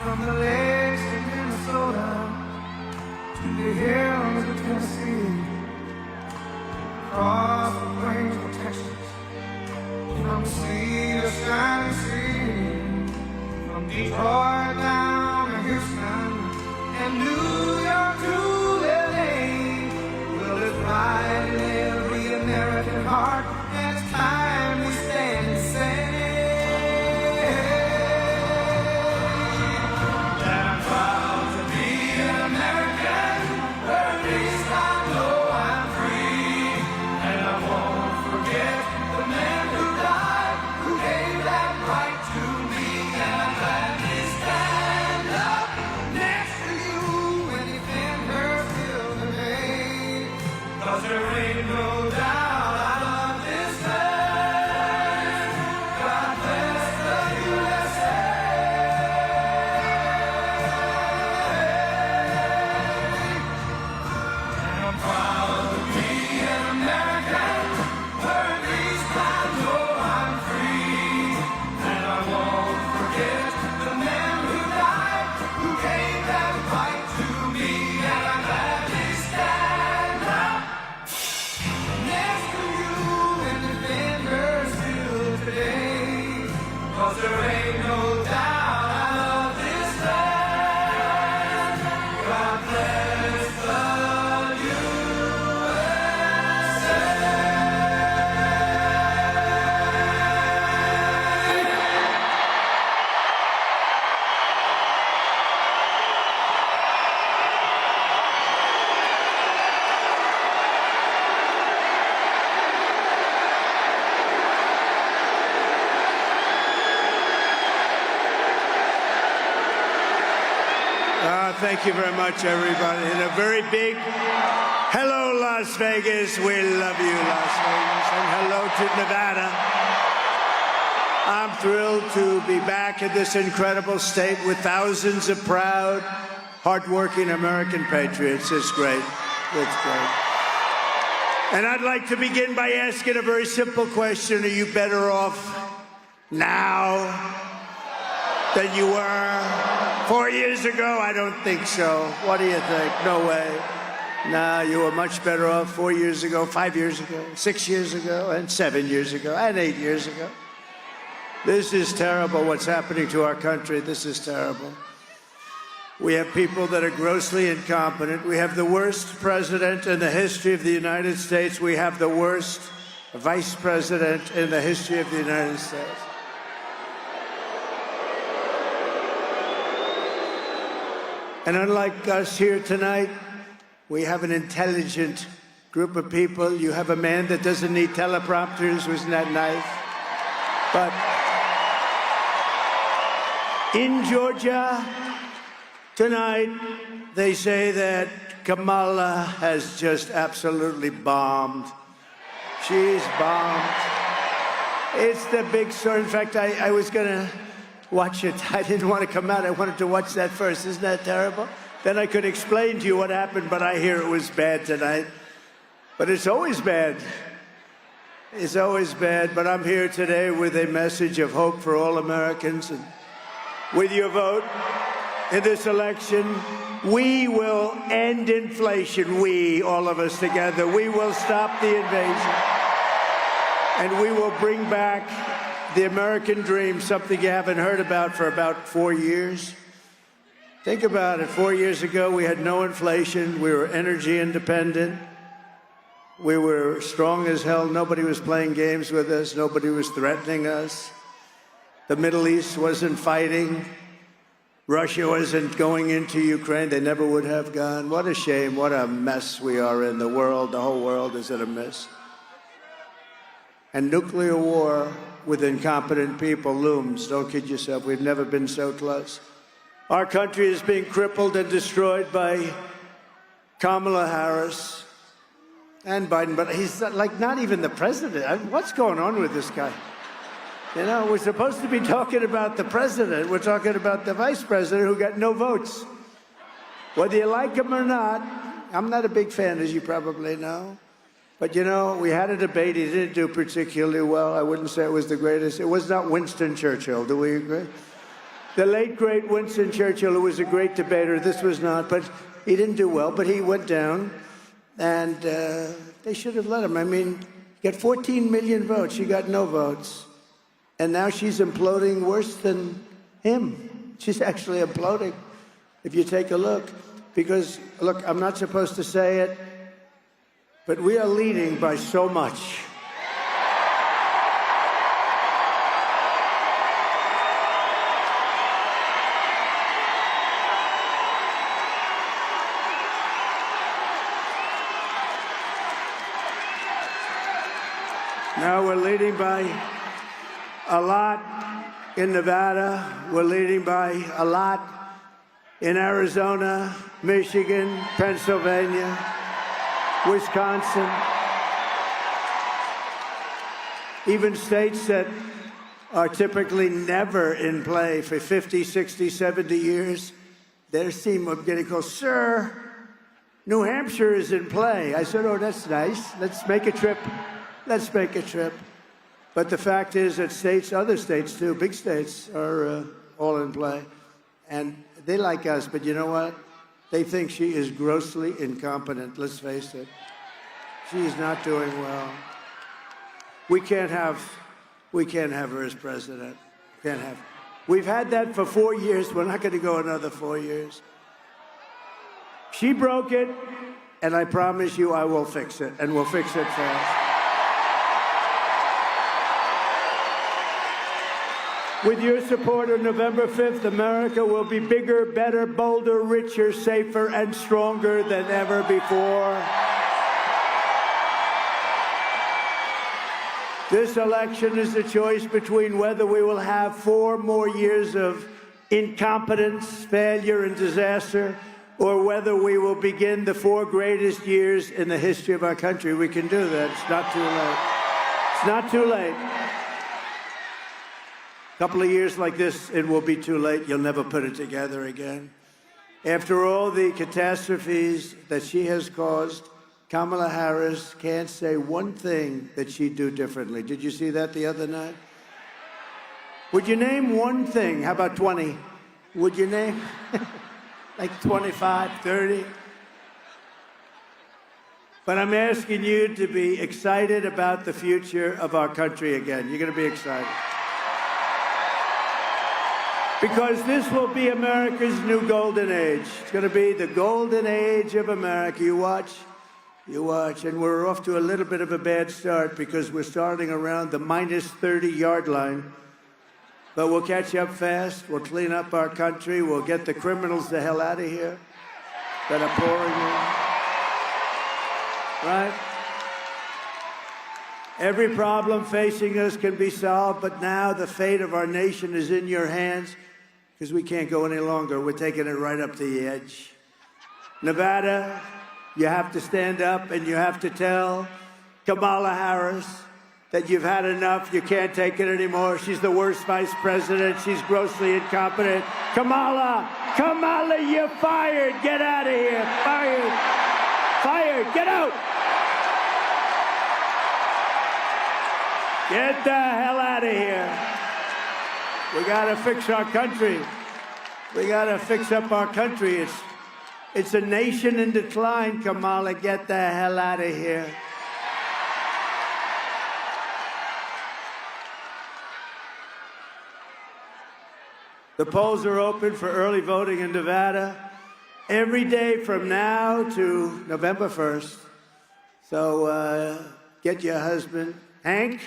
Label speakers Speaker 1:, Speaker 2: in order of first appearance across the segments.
Speaker 1: From the lakes of Minnesota to the hills of Tennessee, across the plains of Texas, from sea to shining sea, from Detroit down to Houston and New York to LA. Well, there's pride in every American heart, and it's time we stand and say that I'm proud to be an American, where at least I know I'm free, and I won't forget the man who died, who gave that right to me, and I'm glad to stand up next to you when you defend her till the day, 'cause there ain't no doubt I love this land. God bless the USA. And I'm proud to be an American, where at least I know I'm free, and I won't forget the man who died, who gave that right to me, and I'm glad to stand up next to you and defend her still today, 'cause there ain't no doubt I love this land. God bless the USA.
Speaker 2: Thank you very much, everybody. And a very big hello, Las Vegas. We love you, Las Vegas. And hello to Nevada. I'm thrilled to be back in this incredible state with thousands of proud, hardworking American patriots. It's great. It's great. And I'd like to begin by asking a very simple question. Are you better off now than you were 4 years ago? I don't think so. What do you think? No way. No, you were much better off 4 years ago, 5 years ago, 6 years ago, and 7 years ago, and 8 years ago. This is terrible what's happening to our country. This is terrible. We have people that are grossly incompetent. We have the worst president in the history of the United States. We have the worst vice president in the history of the United States. And unlike us here tonight, we have an intelligent group of people. You have a man that doesn't need teleprompters. Wasn't that nice? But in Georgia tonight, they say that Kamala has just absolutely bombed. She's bombed. It's the big story. In fact, I was going to watch it. I didn't want to come out. I wanted to watch that first. Isn't that terrible? Then I could explain to you what happened, but I hear it was bad tonight. But it's always bad. It's always bad. But I'm here today with a message of hope for all Americans. And with your vote in this election, we will end inflation. We, all of us together, we will stop the invasion. And we will bring back the American dream, something you haven't heard about for about 4 years. Think about it. 4 years ago, we had no inflation. We were energy independent. We were strong as hell. Nobody was playing games with us. Nobody was threatening us. The Middle East wasn't fighting. Russia wasn't going into Ukraine. They never would have gone. What a shame. What a mess we are in. The world, the whole world is in a mess. And nuclear war with incompetent people looms. Don't kid yourself. We've never been so close. Our country is being crippled and destroyed by Kamala Harris and Biden, but he's like not even the president. What's going on with this guy? You know, we're supposed to be talking about the president. We're talking about the vice president who got no votes. Whether you like him or not, I'm not a big fan, as you probably know. But, you know, we had a debate. He didn't do particularly well. I wouldn't say it was the greatest. It was not Winston Churchill. Do we agree? The late, great Winston Churchill, who was a great debater, this was not, but he didn't do well, but he went down, and they should have let him. I mean, he got 14 million votes. She got no votes. And now she's imploding worse than him. She's actually imploding, if you take a look. Because, look, I'm not supposed to say it, but we are leading by so much. Now we're leading by a lot in Nevada. We're leading by a lot in Arizona, Michigan, Pennsylvania, Wisconsin. Even states that are typically never in play for 50, 60, 70 years, their team of getting close. Sir, New Hampshire is in play. I said, oh, that's nice. Let's make a trip. Let's make a trip. But the fact is that states, other states too, big states, are all in play. And they like us, but you know what? They think she is grossly incompetent, let's face it. She's not doing well. We can't have her as president. Can't have. We've had that for 4 years. We're not going to go another 4 years. She broke it, and I promise you I will fix it, and we'll fix it fast. With your support on November 5th, America will be bigger, better, bolder, richer, safer, and stronger than ever before. This election is a choice between whether we will have 4 more years of incompetence, failure, and disaster, or whether we will begin the 4 greatest years in the history of our country. We can do that. It's not too late. It's not too late. A couple of years like this, it will be too late. You'll never put it together again. After all the catastrophes that she has caused, Kamala Harris can't say one thing that she'd do differently. Did you see that the other night? Would you name one thing? How about 20? Would you name like 25, 30? But I'm asking you to be excited about the future of our country again. You're going to be excited. Because this will be America's new golden age. It's going to be the golden age of America. You watch. You watch. And we're off to a little bit of a bad start because we're starting around the minus 30-yard line. But we'll catch up fast. We'll clean up our country. We'll get the criminals the hell out of here that are pouring in. Right? Every problem facing us can be solved, but now the fate of our nation is in your hands because we can't go any longer. We're taking it right up to the edge. Nevada, you have to stand up and you have to tell Kamala Harris that you've had enough. You can't take it anymore. She's the worst vice president. She's grossly incompetent. Kamala, you're fired. Get out of here. Fired. Fired. Get out. Get the hell out of here. We got to fix our country. We got to fix up our country. It's a nation in decline, Kamala. Get the hell out of here. The polls are open for early voting in Nevada every day from now to November 1st. So get your husband. Hank,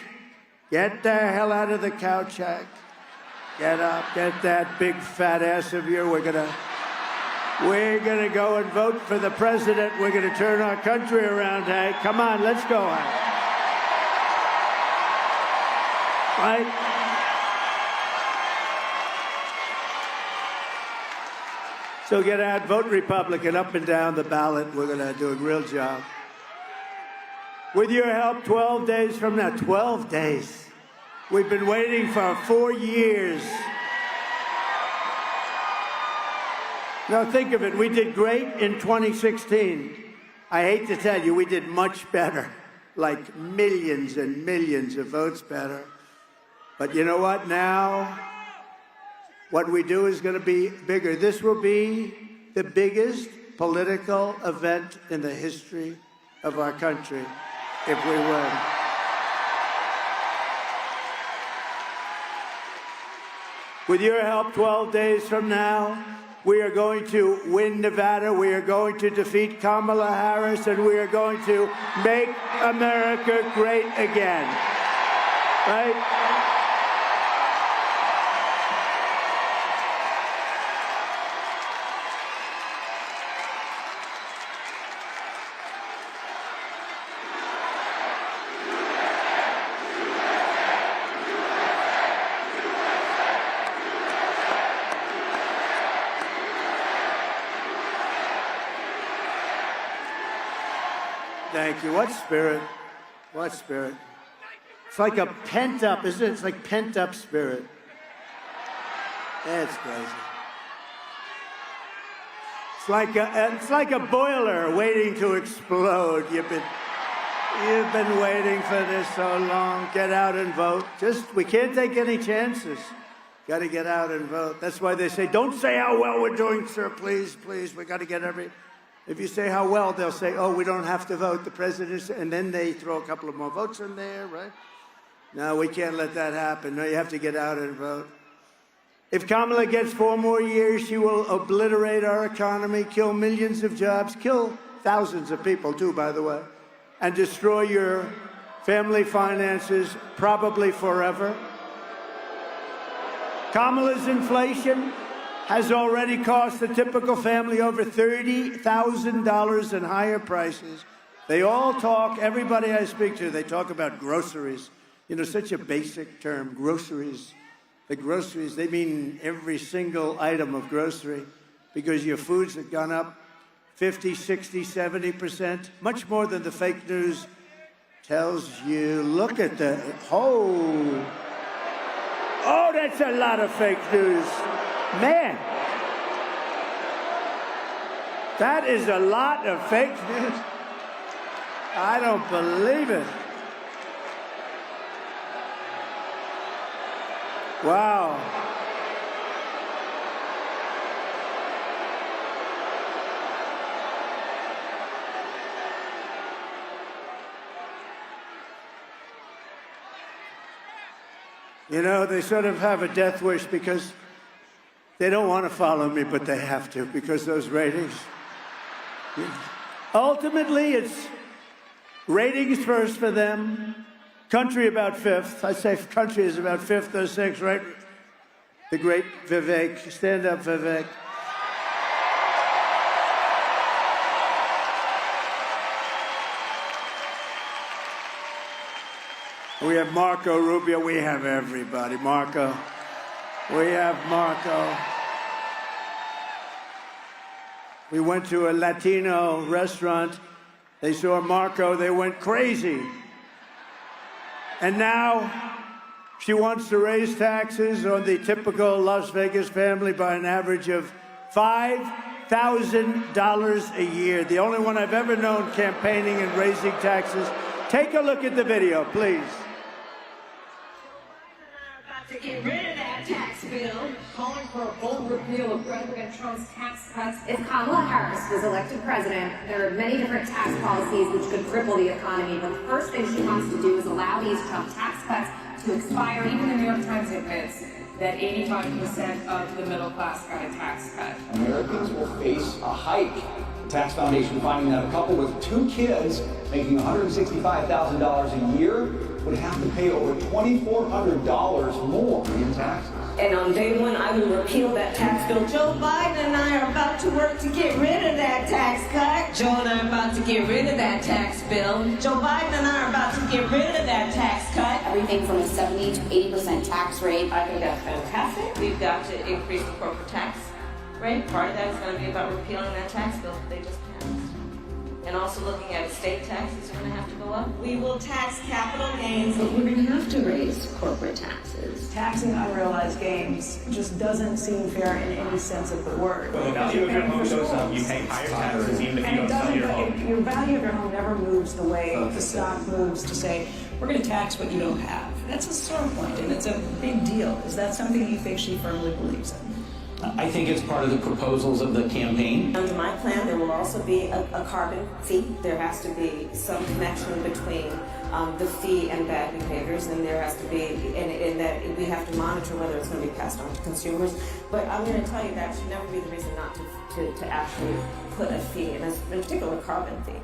Speaker 2: get the hell out of the couch, Hank. Get up, get that big fat ass of yours. We're gonna go and vote for the president. We're gonna turn our country around, Hank. Come on, let's go, Hank. Right? So get out, vote Republican up and down the ballot. We're gonna do a real job. With your help, 12 days from now, 12 days. We've been waiting for 4 years. Now think of it, we did great in 2016. I hate to tell you, we did much better, like millions and millions of votes better. But you know what, now what we do is going to be bigger. This will be the biggest political event in the history of our country if we win. With your help, 12 days from now, we are going to win Nevada, we are going to defeat Kamala Harris, and we are going to make America great again. Right? Thank you. What spirit? What spirit? It's like a pent-up, isn't it? It's like pent-up spirit. That's crazy. It's like a boiler waiting to explode. You've been waiting for this so long. Get out and vote. We can't take any chances. Got to get out and vote. That's why they say, don't say how well we're doing, sir. Please, please. We got to get If you say how well, they'll say, oh, we don't have to vote. The president, and then they throw a couple of more votes in there, right? No, we can't let that happen. No, you have to get out and vote. If Kamala gets 4 more years, she will obliterate our economy, kill millions of jobs, kill thousands of people, too, by the way, and destroy your family finances, probably forever. Kamala's inflation has already cost the typical family over $30,000 in higher prices. They all talk, everybody I speak to, they talk about groceries. You know, such a basic term, groceries. The groceries, they mean every single item of grocery, because your foods have gone up 50, 60, 70%, much more than the fake news tells you. Look at the, oh, that's a lot of fake news. Man, that is a lot of fake news. I don't believe it. Wow. You know, they sort of have a death wish because they don't want to follow me, but they have to because those ratings. Ultimately, it's ratings first for them. Country about 5th. I'd say country is about 5th or 6th, right? The great Vivek. Stand up, Vivek. We have Marco Rubio. We have everybody. Marco. We have Marco. We went to a Latino restaurant. They saw Marco. They went crazy. And now she wants to raise taxes on the typical Las Vegas family by an average of $5,000 a year. The only one I've ever known campaigning and raising taxes. Take a look at the video, please.
Speaker 3: To get rid of that tax bill, calling for a full repeal of President Trump's tax cuts.
Speaker 4: If Kamala Harris was elected president, there are many different tax policies which could cripple the economy, but the first thing she wants to do is allow these Trump tax cuts to expire.
Speaker 3: Even the New York Times admits that 85% of the middle class got a tax cut.
Speaker 5: Americans will face a hike. The Tax Foundation finding that a couple with 2 kids making $165,000 a year would have to pay over $2,400 more in taxes.
Speaker 3: And on day one, I will repeal that tax bill. Joe Biden and I are about to work to get rid of that tax cut. Joe and I are about to get rid of that tax bill. Joe Biden and I are about to get rid of that tax cut.
Speaker 4: Everything from a 70 to 80% tax rate.
Speaker 3: I think that's fantastic. We've got to increase the corporate tax rate. Part of that is going to be about repealing that tax bill that they just passed. And also looking at estate taxes are going to have to go up. We will tax capital gains.
Speaker 4: But we're going to have to raise corporate taxes.
Speaker 6: Taxing unrealized gains just doesn't seem fair in any sense of the word.
Speaker 7: Well, the value of your home goes up. You pay higher taxes even if you don't sell your home.
Speaker 6: Your value of your home never moves the way the stock moves to say, we're going to tax what you don't have. That's a sore point, and it's a big deal. Is that something you think she firmly believes in?
Speaker 5: I think it's part of the proposals of the campaign.
Speaker 3: Under my plan, there will also be a carbon fee. There has to be some connection between the fee and bad behaviors, and there has to be, in that we have to monitor whether it's going to be passed on to consumers. But I'm going to tell you that should never be the reason not to actually put a fee, and in particular, a carbon fee.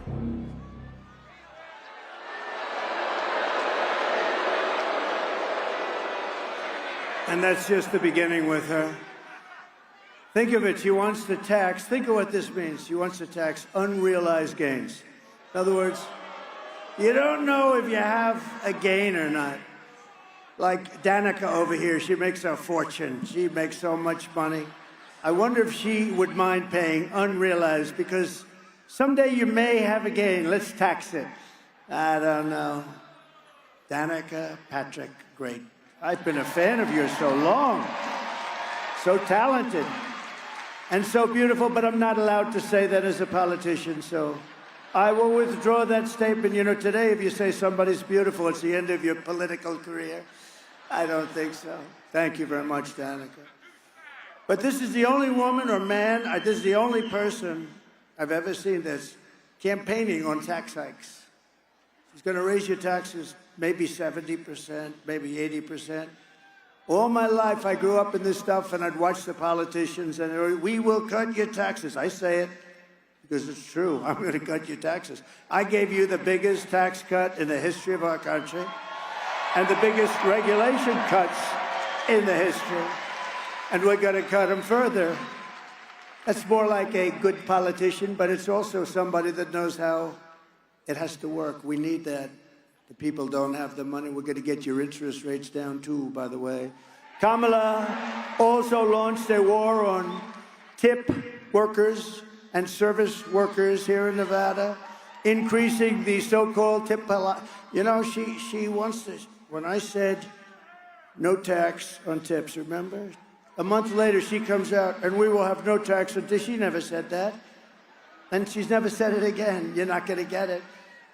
Speaker 2: And that's just the beginning with her. Think of it, she wants to tax, think of what this means. She wants to tax unrealized gains. In other words, you don't know if you have a gain or not. Like Danica over here, she makes a fortune. She makes so much money. I wonder if she would mind paying unrealized, because someday you may have a gain. Let's tax it. I don't know. Danica, Patrick, great. I've been a fan of yours so long. So talented and so beautiful, but I'm not allowed to say that as a politician, so I will withdraw that statement. You know, today if you say somebody's beautiful, it's the end of your political career. I don't think so. Thank you very much, Danica. But this is the only woman or man, this is the only person I've ever seen that's campaigning on tax hikes. She's going to raise your taxes maybe 70%, maybe 80%. All my life, I grew up in this stuff, and I'd watch the politicians, and they were, we will cut your taxes. I say it because it's true. I'm going to cut your taxes. I gave you the biggest tax cut in the history of our country, and the biggest regulation cuts in the history, and we're going to cut them further. That's more like a good politician, but it's also somebody that knows how it has to work. We need that. The people don't have the money. We're going to get your interest rates down, too, by the way. Kamala also launched a war on tip workers and service workers here in Nevada, increasing the so-called tip. You know, she wants to. When I said no tax on tips, remember? A month later, she comes out, and we will have no tax on tips. She never said that. And she's never said it again. You're not going to get it.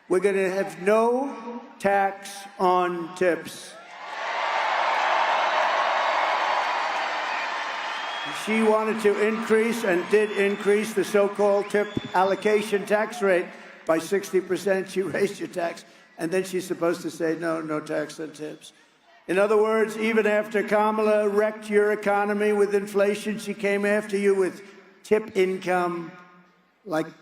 Speaker 2: We're going to have no tax on tips. She wanted to increase and did increase the so-called tip allocation tax rate by 60%. She raised your tax, and then she's supposed to say, no tax on tips. In other words, even after Kamala wrecked your economy with inflation, she came after you with tip income,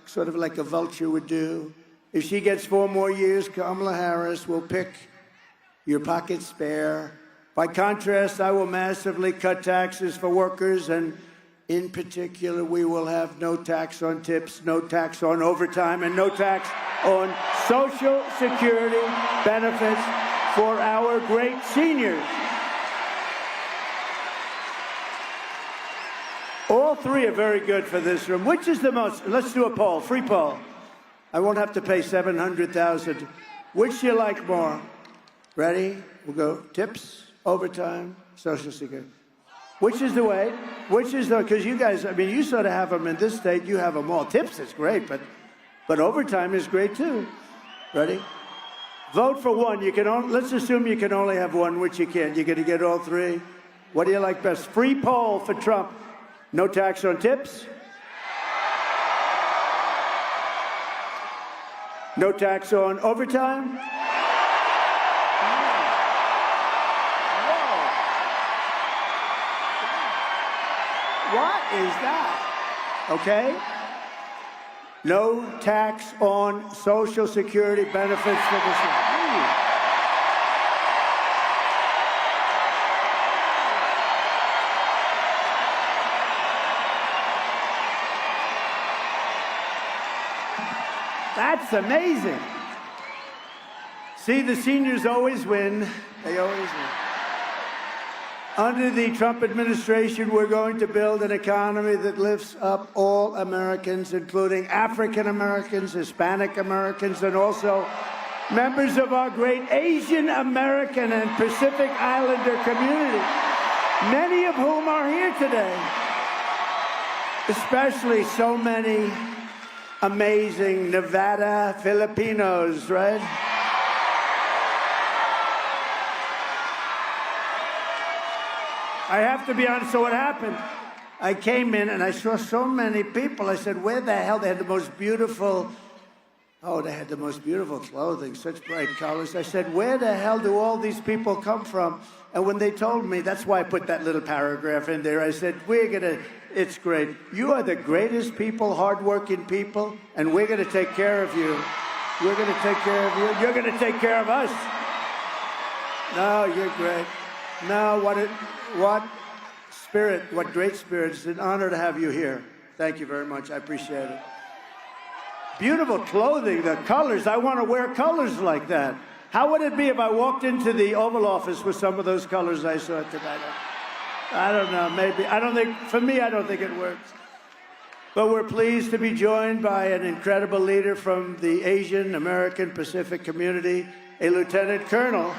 Speaker 2: sort of like a vulture would do. If she gets 4 more years, Kamala Harris will pick your pocket spare. By contrast, I will massively cut taxes for workers, and in particular, we will have no tax on tips, no tax on overtime, and no tax on Social Security benefits for our great seniors. All three are very good for this room. Which is the most? Let's do a poll, free poll. I won't have to pay $700,000. Which do you like more? Ready? We'll go tips, overtime, Social Security. Which is the way? Which is the, because you guys, I mean, you sort of have them in this state, you have them all. Tips is great, but overtime is great too. Ready? Vote for one. You can only, let's assume you can only have one, which you can't. You're going to get all three. What do you like best? Free poll for Trump. No tax on tips. No tax on overtime? Whoa. What is that? Okay. No tax on Social Security benefits for this one. That's amazing. See, the seniors always win. They always win. Under the Trump administration, we're going to build an economy that lifts up all Americans, including African Americans, Hispanic Americans, and also members of our great Asian American and Pacific Islander community, many of whom are here today, especially so many amazing Nevada Filipinos, right? I have to be honest. So what happened? I came in and I saw so many people. I said, where the hell? They had the most beautiful, they had the most beautiful clothing, such bright colors. I said, where the hell do all these people come from? And when they told me, that's why I put that little paragraph in there. I said, it's great. You are the greatest people, hardworking people, and we're going to take care of you. We're going to take care of you. You're going to take care of us. No, you're great. No, what spirit, what great spirit. It's an honor to have you here. Thank you very much. I appreciate it. Beautiful clothing, the colors. I want to wear colors like that. How would it be if I walked into the Oval Office with some of those colors I saw tonight? I don't know, maybe. For me, I don't think it works. But we're pleased to be joined by an incredible leader from the Asian American Pacific community, a lieutenant colonel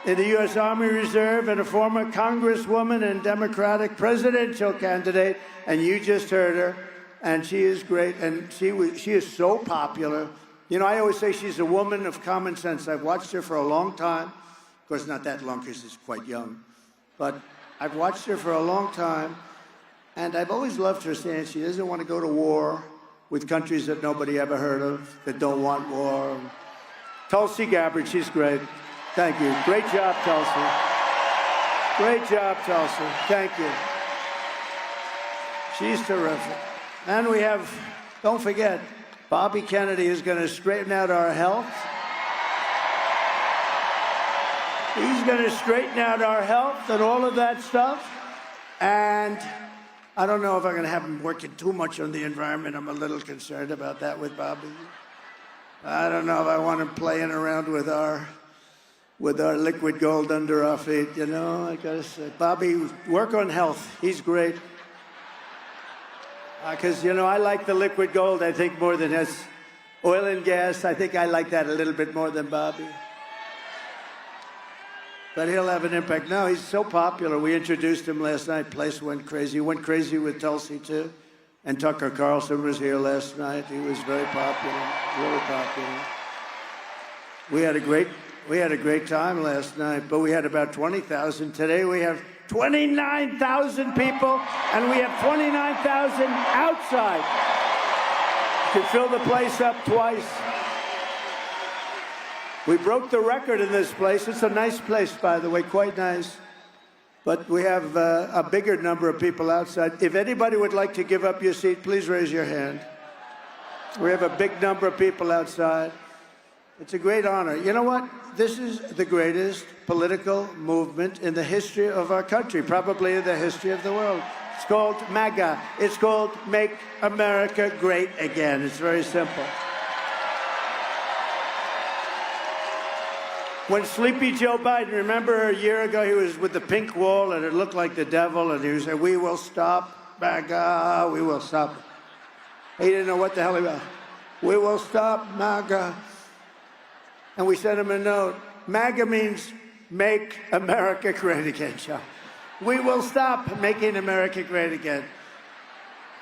Speaker 2: in the U.S. Army Reserve and a former congresswoman and Democratic presidential candidate. And you just heard her, and she is great, and she is so popular. You know, I always say she's a woman of common sense. I've watched her for a long time. Of course, not that long because she's quite young. But I've watched her for a long time, and I've always loved her stance. She doesn't want to go to war with countries that nobody ever heard of, that don't want war. Tulsi Gabbard, she's great. Thank you. Great job, Tulsi. Great job, Tulsi. Thank you. She's terrific. And we have, don't forget, Bobby Kennedy is going to straighten out our health. He's going to straighten out our health and all of that stuff. And I don't know if I'm going to have him working too much on the environment. I'm a little concerned about that with Bobby. I don't know if I want him playing around with our liquid gold under our feet. You know, I got to say, Bobby, work on health. He's great. Because, you know, I like the liquid gold, I think, more than his oil and gas. I think I like that a little bit more than Bobby. But he'll have an impact. No, he's so popular. We introduced him last night. Place went crazy. He went crazy with Tulsi, too. And Tucker Carlson was here last night. He was very popular, really popular. We had a great time last night, but we had about 20,000. Today we have 29,000 people, and we have 29,000 outside. You can fill the place up twice. We broke the record in this place. It's a nice place, by the way, quite nice. But we have a bigger number of people outside. If anybody would like to give up your seat, please raise your hand. We have a big number of people outside. It's a great honor. You know what? This is the greatest political movement in the history of our country, probably in the history of the world. It's called MAGA. It's called Make America Great Again. It's very simple. When Sleepy Joe Biden, remember a year ago, he was with the pink wall and it looked like the devil, and he was saying, we will stop MAGA, we will stop. He didn't know what the hell he was. We will stop MAGA. And we sent him a note. MAGA means Make America Great Again, Joe. We will stop making America great again.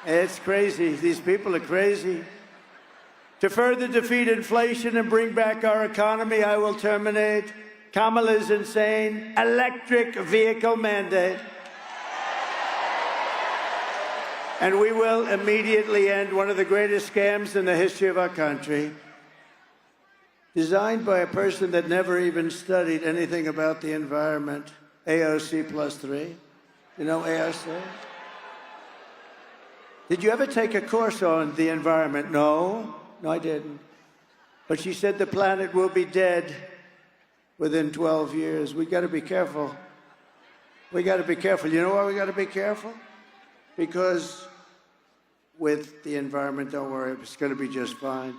Speaker 2: It's crazy. These people are crazy. To further defeat inflation and bring back our economy, I will terminate Kamala's insane electric vehicle mandate. And we will immediately end one of the greatest scams in the history of our country, designed by a person that never even studied anything about the environment, AOC +3. You know AOC? Did you ever take a course on the environment? No, I didn't. But she said the planet will be dead within 12 years. We got to be careful. We got to be careful. You know why we got to be careful? Because with the environment, don't worry, it's going to be just fine.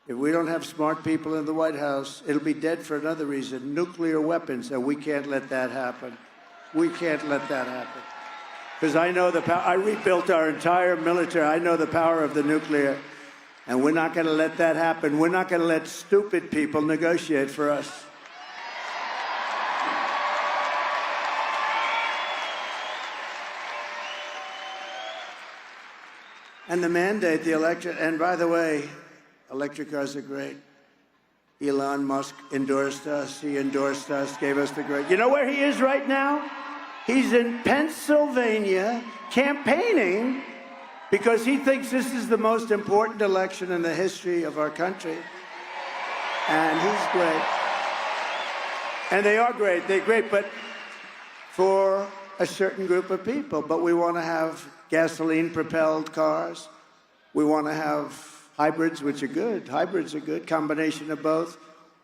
Speaker 2: If we don't have smart people in the White House, it'll be dead for another reason, nuclear weapons, and we can't let that happen. We can't let that happen. Because I know the power. I rebuilt our entire military. I know the power of the nuclear, and we're not going to let that happen. We're not going to let stupid people negotiate for us. And the mandate, the electric, and by the way, electric cars are great. Elon Musk endorsed us. He endorsed us, gave us the great. You know where he is right now? He's in Pennsylvania campaigning because he thinks this is the most important election in the history of our country. And he's great. And they are great. They're great, but for a certain group of people. But we want to have gasoline-propelled cars. We want to have hybrids, which are good. Hybrids are good, combination of both.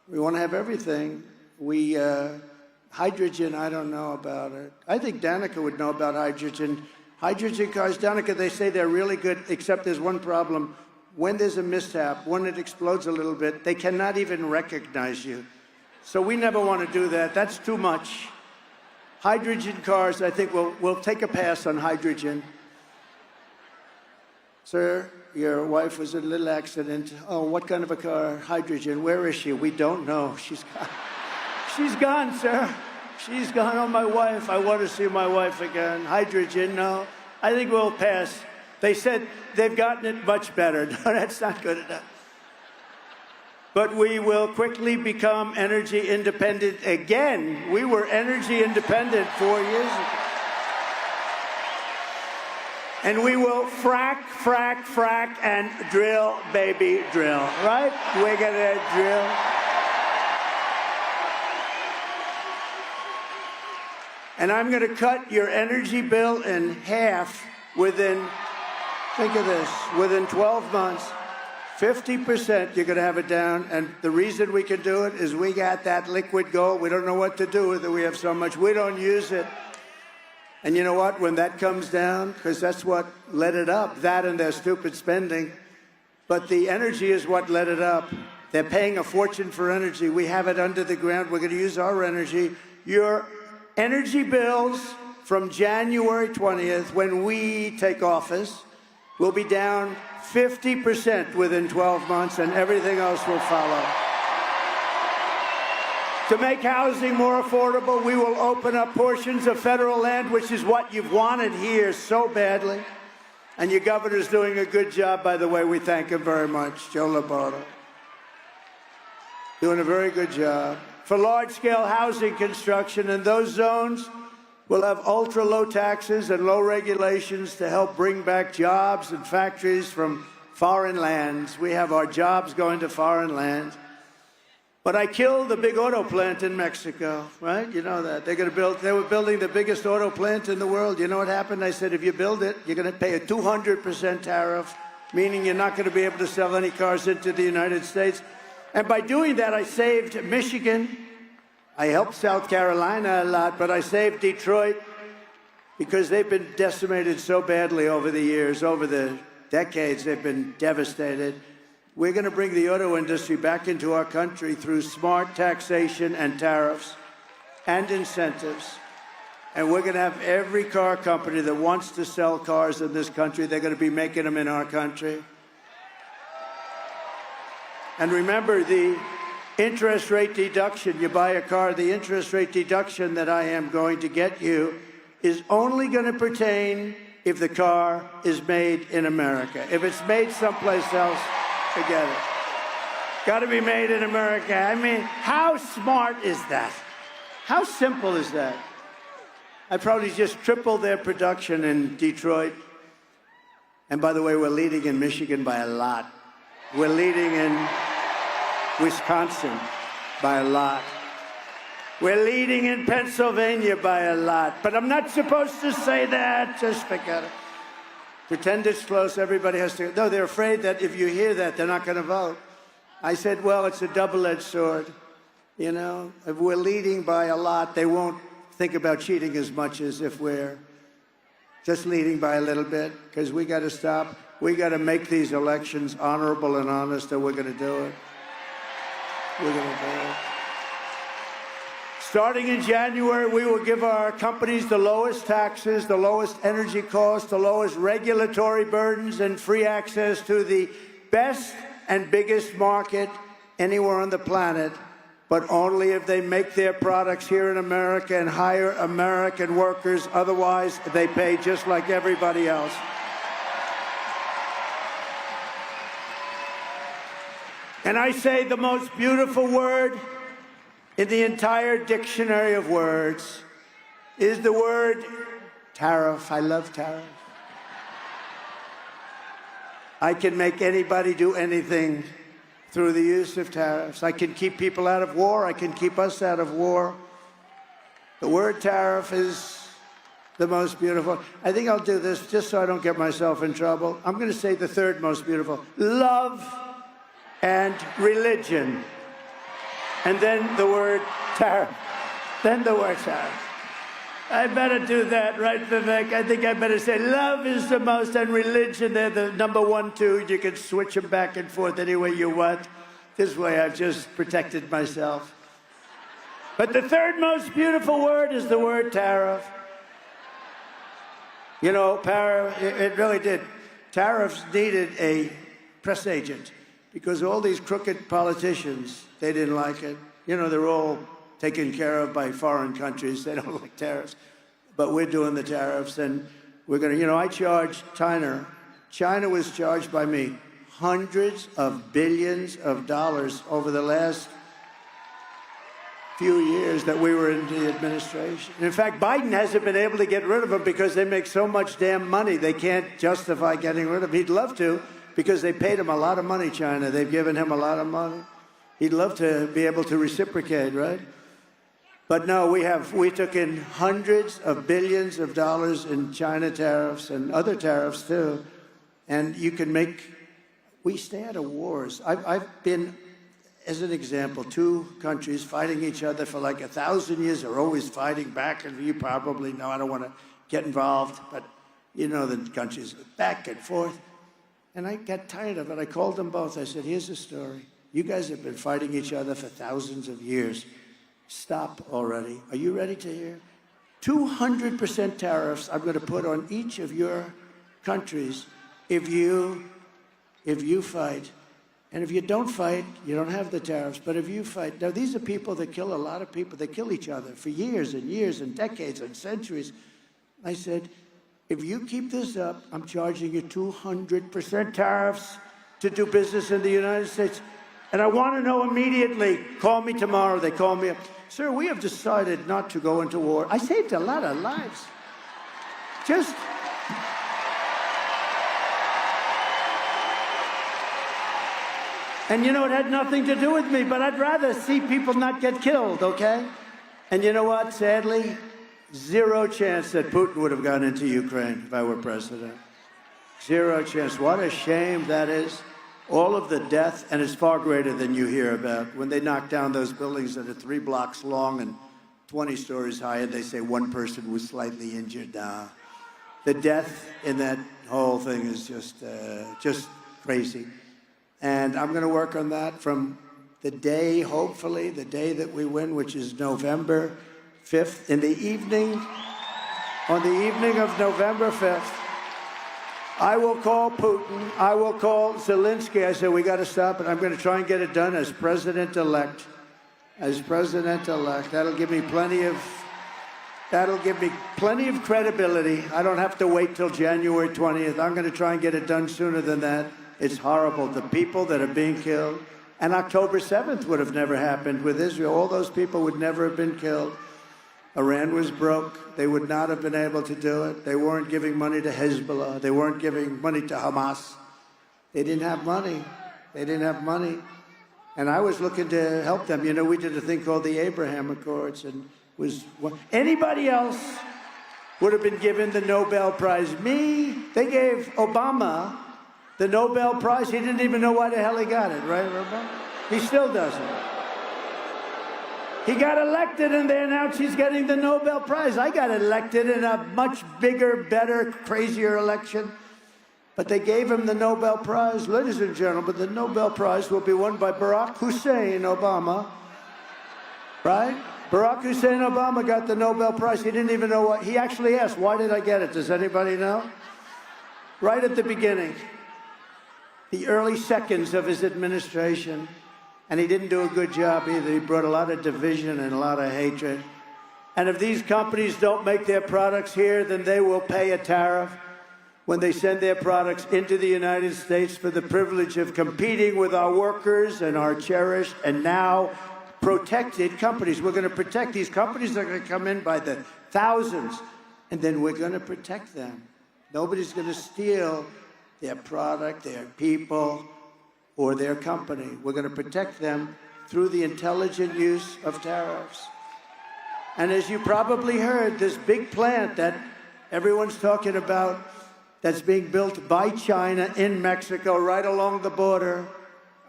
Speaker 2: We want to have everything. Hydrogen, I don't know about it. I think Danica would know about hydrogen. Hydrogen cars, Danica, they say they're really good, except there's one problem. When there's a mishap, when it explodes a little bit, they cannot even recognize you. So we never want to do that. That's too much. Hydrogen cars, I think we'll take a pass on hydrogen. Sir, your wife was in a little accident. Oh, what kind of a car? Hydrogen. Where is she? We don't know. She's gone. She's gone, sir. She's gone. Oh, my wife. I want to see my wife again. Hydrogen, no. I think we'll pass. They said they've gotten it much better. No, that's not good enough. But we will quickly become energy independent again. We were energy independent 4 years ago. And we will frack, frack, frack, and drill, baby, drill. Right? We're gonna drill. And I'm gonna cut your energy bill in half within, think of this, within 12 months. 50% you're gonna have it down. And the reason we can do it is we got that liquid gold. We don't know what to do with it. We have so much. We don't use it. And you know what? When that comes down, because that's what led it up, that and their stupid spending, but the energy is what led it up. They're paying a fortune for energy. We have it under the ground. We're going to use our energy. Your energy bills from January 20th, when we take office, will be down 50% within 12 months, and everything else will follow. To make housing more affordable, we will open up portions of federal land, which is what you've wanted here so badly. And your governor's doing a good job, by the way. We thank him very much, Joe Labardo. Doing a very good job. For large-scale housing construction in those zones, we'll have ultra-low taxes and low regulations to help bring back jobs and factories from foreign lands. We have our jobs going to foreign lands. But I killed the big auto plant in Mexico, right? You know that. They were building the biggest auto plant in the world. You know what happened? I said, if you build it, you're going to pay a 200% tariff, meaning you're not going to be able to sell any cars into the United States. And by doing that, I saved Michigan. I helped South Carolina a lot, but I saved Detroit because they've been decimated so badly over the years, over the decades. They've been devastated. We're going to bring the auto industry back into our country through smart taxation and tariffs and incentives. And we're going to have every car company that wants to sell cars in this country, they're going to be making them in our country. And remember, the interest rate deduction, you buy a car, the interest rate deduction that I am going to get you is only going to pertain if the car is made in America. If it's made someplace else, forget it. Got to be made in America. I mean, how smart is that? How simple is that? I probably just tripled their production in Detroit. And by the way, we're leading in Michigan by a lot. We're leading in Wisconsin by a lot. We're leading in Pennsylvania by a lot. But I'm not supposed to say that. Just forget it. Pretend it's close, everybody has to. No, they're afraid that if you hear that, they're not going to vote. I said, well, it's a double-edged sword. You know, if we're leading by a lot, they won't think about cheating as much as if we're just leading by a little bit, because we got to stop. We got to make these elections honorable and honest, and we're going to do it. We're going to do it. Starting in January, we will give our companies the lowest taxes, the lowest energy costs, the lowest regulatory burdens, and free access to the best and biggest market anywhere on the planet, but only if they make their products here in America and hire American workers. Otherwise, they pay just like everybody else. And I say the most beautiful word in the entire dictionary of words, is the word tariff. I love tariff. I can make anybody do anything through the use of tariffs. I can keep people out of war. I can keep us out of war. The word tariff is the most beautiful. I think I'll do this just so I don't get myself in trouble. I'm going to say the third most beautiful. Love and religion. And then the word tariff. Then the word tariff. I better do that, right, Vivek? I think I better say love is the most, and religion, they're the number 1, 2. You can switch them back and forth any way you want. This way I've just protected myself. But the third most beautiful word is the word tariff. You know, it really did. Tariffs needed a press agent because all these crooked politicians, they didn't like it. You know, they're all taken care of by foreign countries. They don't like tariffs. But we're doing the tariffs, and we're going to, you know, I charged China. China was charged by me hundreds of billions of dollars over the last few years that we were in the administration. In fact, Biden hasn't been able to get rid of them because they make so much damn money. They can't justify getting rid of them. He'd love to because they paid him a lot of money, China. They've given him a lot of money. He'd love to be able to reciprocate, right? But no, we took in hundreds of billions of dollars in China tariffs and other tariffs too. And you can we stay out of wars. I've been, as an example, 2 countries fighting each other for like 1,000 years. They're always fighting back, and you probably know, I don't want to get involved, but you know the countries back and forth. And I got tired of it. I called them both. I said, here's the story. You guys have been fighting each other for thousands of years. Stop already. Are you ready to hear? 200% tariffs I'm going to put on each of your countries if you fight. And if you don't fight, you don't have the tariffs. But if you fight, now these are people that kill a lot of people. They kill each other for years and years and decades and centuries. I said, if you keep this up, I'm charging you 200% tariffs to do business in the United States. And I want to know immediately. Call me tomorrow. They call me up. Sir, we have decided not to go into war. I saved a lot of lives. Just... And you know, it had nothing to do with me, but I'd rather see people not get killed, okay? And you know what? Sadly, 0 chance that Putin would have gone into Ukraine if I were president. 0 chance. What a shame that is. All of the death, and it's far greater than you hear about. When they knock down those buildings that are 3 blocks long and 20 stories high, and they say 1 person was slightly injured. The death in that whole thing is just crazy. And I'm going to work on that from the day, hopefully, the day that we win, which is November 5th, in the evening, on the evening of November 5th. I will call Putin. I will call Zelensky. I said, we got to stop it. I'm going to try and get it done as president-elect. As president-elect. That'll give me plenty of credibility. I don't have to wait till January 20th. I'm going to try and get it done sooner than that. It's horrible. The people that are being killed. And October 7th would have never happened with Israel. All those people would never have been killed. Iran was broke. They would not have been able to do it. They weren't giving money to Hezbollah. They weren't giving money to Hamas. They didn't have money. They didn't have money. And I was looking to help them. You know, we did a thing called the Abraham Accords, and anybody else would have been given the Nobel Prize. Me, they gave Obama the Nobel Prize. He didn't even know why the hell he got it, right, Obama? He still doesn't. He got elected, and they announced he's getting the Nobel Prize. I got elected in a much bigger, better, crazier election. But they gave him the Nobel Prize. Ladies and gentlemen, the Nobel Prize will be won by Barack Hussein Obama. Right? Barack Hussein Obama got the Nobel Prize. He didn't even know what. He actually asked, why did I get it? Does anybody know? Right at the beginning, the early seconds of his administration. And he didn't do a good job either. He brought a lot of division and a lot of hatred. And if these companies don't make their products here, then they will pay a tariff when they send their products into the United States for the privilege of competing with our workers and our cherished and now protected companies. We're going to protect these companies that are going to come in by the thousands. And then we're going to protect them. Nobody's going to steal their product, their people, or their company. We're going to protect them through the intelligent use of tariffs. And as you probably heard, this big plant that everyone's talking about that's being built by China in Mexico right along the border,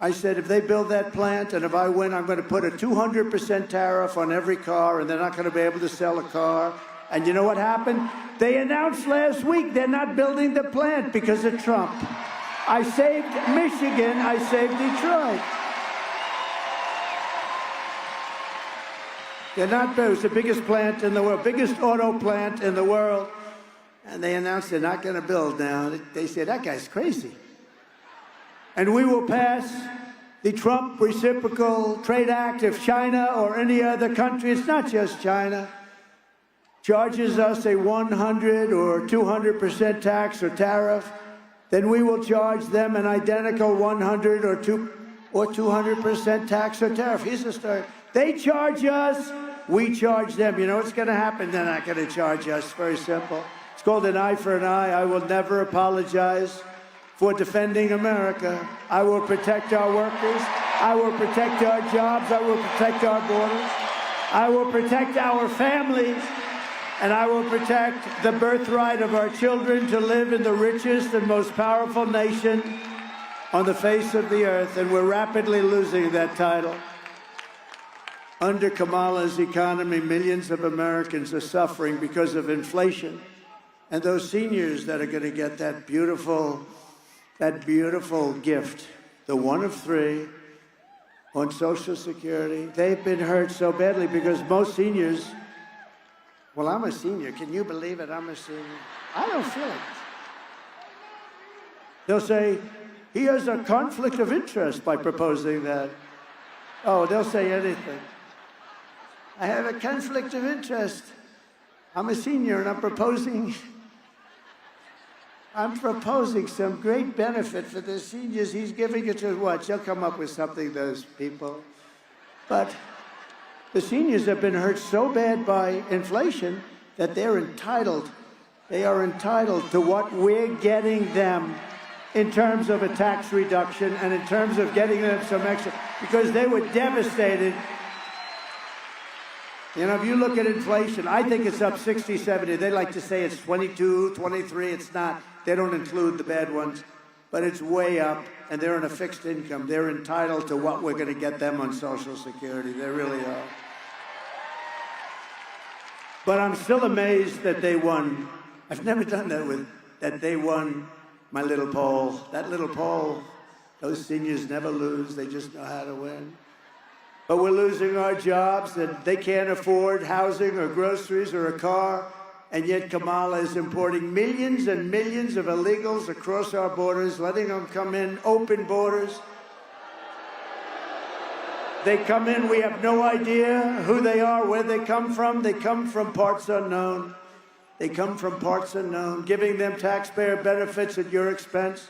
Speaker 2: I said, if they build that plant and if I win, I'm going to put a 200% tariff on every car and they're not going to be able to sell a car. And you know what happened? They announced last week they're not building the plant because of Trump. I saved Michigan, I saved Detroit. They're not built. It's the biggest plant in the world, biggest auto plant in the world. And they announced they're not going to build now. They say, that guy's crazy. And we will pass the Trump Reciprocal Trade Act if China or any other country, it's not just China, charges us a 100 or 200% tax or tariff, then we will charge them an identical 100 or 200% tax or tariff. Here's the story. They charge us, we charge them. You know what's going to happen? They're not going to charge us. Very simple. It's called an eye for an eye. I will never apologize for defending America. I will protect our workers. I will protect our jobs. I will protect our borders. I will protect our families. And I will protect the birthright of our children to live in the richest and most powerful nation on the face of the earth. And we're rapidly losing that title. Under Kamala's economy, millions of Americans are suffering because of inflation. And those seniors that are going to get that beautiful gift, the one of three on Social Security, they've been hurt so badly because most seniors, well, I'm a senior. Can you believe it? I'm a senior. I don't feel it. They'll say, he has a conflict of interest by proposing that. Oh, they'll say anything. I have a conflict of interest. I'm a senior and I'm proposing some great benefit for the seniors. He's giving it to what? They'll come up with something, those people. But the seniors have been hurt so bad by inflation that they are entitled to what we're getting them in terms of a tax reduction and in terms of getting them some extra, because they were devastated. You know, if you look at inflation, I think it's up 60, 70. They like to say it's 22, 23. It's not. They don't include the bad ones. But it's way up, and they're on a fixed income. They're entitled to what we're going to get them on Social Security. They really are. But I'm still amazed that they won. I've never done that they won my little poll. That little poll, those seniors never lose. They just know how to win. But we're losing our jobs, and they can't afford housing or groceries or a car, and yet Kamala is importing millions and millions of illegals across our borders, letting them come in, open borders. They come in, we have no idea who they are, where they come from. They come from parts unknown. They come from parts unknown, giving them taxpayer benefits at your expense.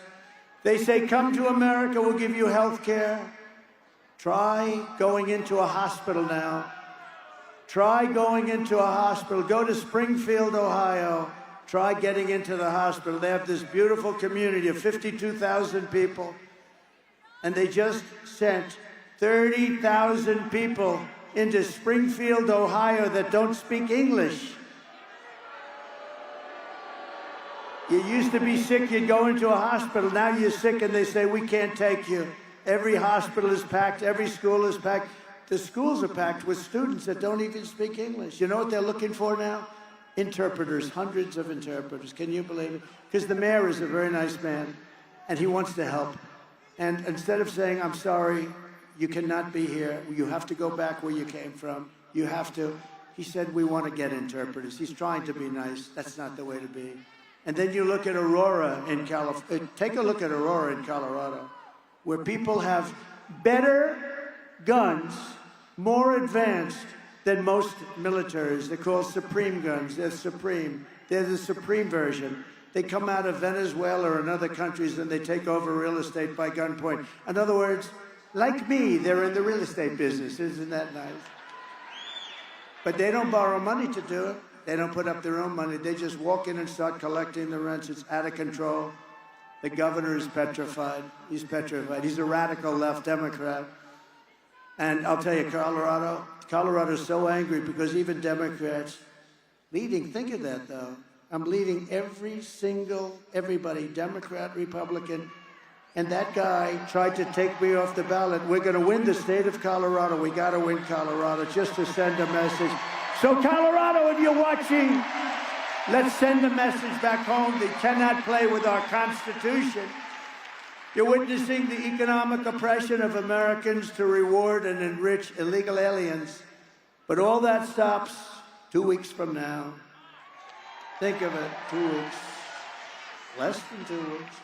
Speaker 2: They say, come to America, we'll give you health care. Try going into a hospital now. Try going into a hospital. Go to Springfield, Ohio. Try getting into the hospital. They have this beautiful community of 52,000 people. And they just sent 30,000 people into Springfield, Ohio that don't speak English. You used to be sick, you'd go into a hospital. Now you're sick and they say, we can't take you. Every hospital is packed. Every school is packed. The schools are packed with students that don't even speak English. You know what they're looking for now? Interpreters, hundreds of interpreters. Can you believe it? Because the mayor is a very nice man, and he wants to help. And instead of saying, I'm sorry, you cannot be here, you have to go back where you came from, you have to, he said, we want to get interpreters. He's trying to be nice. That's not the way to be. And then you look at Aurora in California. Take a look at Aurora in Colorado, where people have better guns, more advanced than most militaries. They're called Supreme guns. They're Supreme. They're the Supreme version. They come out of Venezuela and other countries and they take over real estate by gunpoint. In other words, like me, they're in the real estate business. Isn't that nice? But they don't borrow money to do it. They don't put up their own money. They just walk in and start collecting the rents. It's out of control. The governor is petrified. He's petrified. He's a radical left Democrat. And I'll tell you, Colorado's so angry because even Democrats leading, think of that though. I'm leading everybody, Democrat, Republican, and that guy tried to take me off the ballot. We're going to win the state of Colorado. We got to win Colorado just to send a message. So Colorado, if you're watching, let's send a message back home. They cannot play with our Constitution. You're witnessing the economic oppression of Americans to reward and enrich illegal aliens. But all that stops 2 weeks from now. Think of it, 2 weeks. Less than 2 weeks.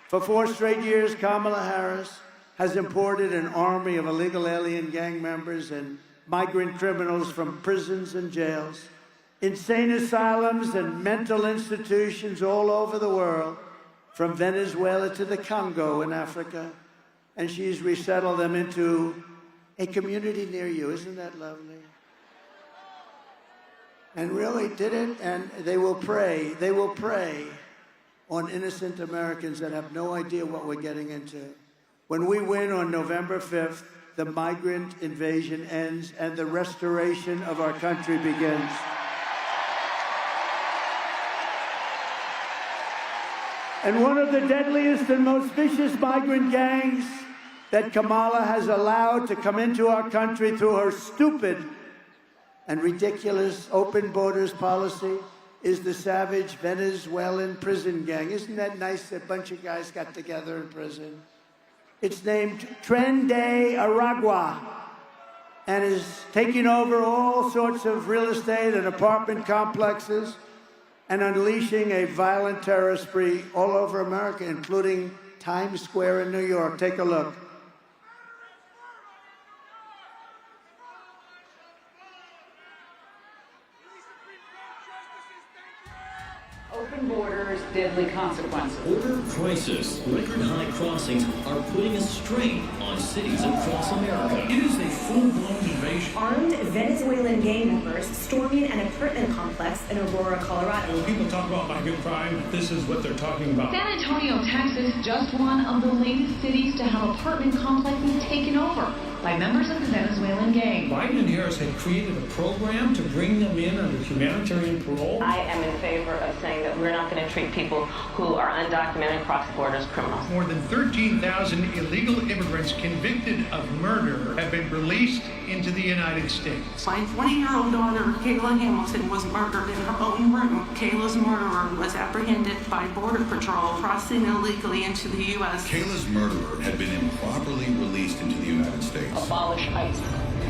Speaker 2: For 4 straight years, Kamala Harris has imported an army of illegal alien gang members and migrant criminals from prisons and jails, insane asylums and mental institutions all over the world, from Venezuela to the Congo in Africa, and she's resettled them into a community near you. Isn't that lovely? And really did it, and they will prey on innocent Americans that have no idea what we're getting into. When we win on November 5th, the migrant invasion ends and the restoration of our country begins. And one of the deadliest and most vicious migrant gangs that Kamala has allowed to come into our country through her stupid and ridiculous open borders policy is the savage Venezuelan prison gang. Isn't that nice that a bunch of guys got together in prison? It's named Tren de Aragua and is taking over all sorts of real estate and apartment complexes and unleashing a violent terror spree all over America, including Times Square in New York. Take a look.
Speaker 8: Open borders, deadly consequences.
Speaker 9: Border crisis. Record high crossings are putting a strain on cities across America.
Speaker 1: It is a full-blown invasion.
Speaker 10: Armed Venezuelan gang members storming an apartment complex in Aurora, Colorado.
Speaker 1: When people talk about migrant crime, this is what they're talking about.
Speaker 8: San Antonio, Texas, just one of the latest cities to have apartment complexes taken over by members of the Venezuelan gang.
Speaker 1: Biden and Harris had created a program to bring them in under humanitarian parole.
Speaker 3: I am in favor of saying that we're not going to treat people who are undocumented cross borders as criminals.
Speaker 11: More than 13,000 illegal immigrants convicted of murder have been released into the United States.
Speaker 12: My 20-year-old daughter, Kayla Hamilton, was murdered in her own room. Kayla's murderer was apprehended by Border Patrol crossing illegally into the U.S.
Speaker 13: Kayla's murderer had been improperly released into the United States.
Speaker 3: Abolish ICE.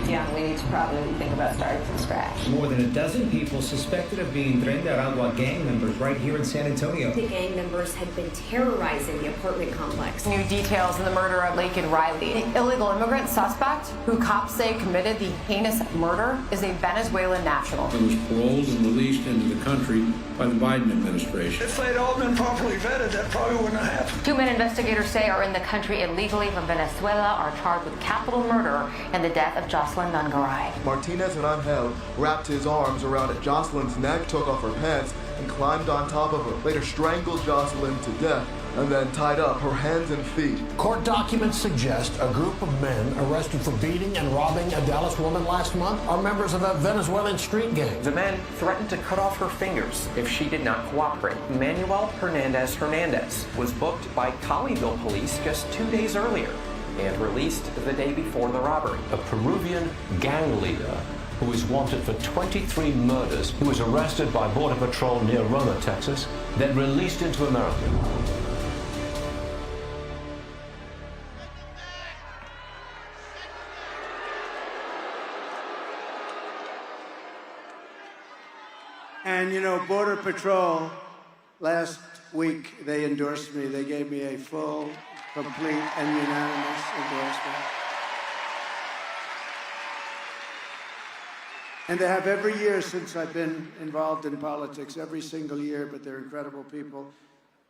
Speaker 3: Yeah, we need to probably think about starting from scratch.
Speaker 14: More than a dozen people suspected of being Tren de Aragua gang members right here in San Antonio.
Speaker 10: The gang members had been terrorizing the apartment complex.
Speaker 15: New details in the murder of Laken Riley. The illegal immigrant suspect, who cops say committed the heinous murder, is a Venezuelan national.
Speaker 16: He was paroled and released into the country by the Biden administration.
Speaker 17: If they'd all been properly vetted, that probably wouldn't have happened.
Speaker 15: 2 men investigators say are in the country illegally from Venezuela are charged with capital murder and the death of Jocelyn Nungaray.
Speaker 18: Martinez and Angel wrapped his arms around Jocelyn's neck, took off her pants, and climbed on top of her. Later strangled Jocelyn to death and then tied up her hands and feet.
Speaker 19: Court documents suggest a group of men arrested for beating and robbing a Dallas woman last month are members of a Venezuelan street gang.
Speaker 20: The men threatened to cut off her fingers if she did not cooperate. Manuel Hernandez was booked by Colleyville police just 2 days earlier and released the day before the robbery.
Speaker 21: A Peruvian gang leader who is wanted for 23 murders, who was arrested by Border Patrol near Roma, Texas, then released into America.
Speaker 2: And you know, Border Patrol, last week they endorsed me. They gave me a full, complete, and unanimous endorsement. And they have every year since I've been involved in politics, every single year, but they're incredible people.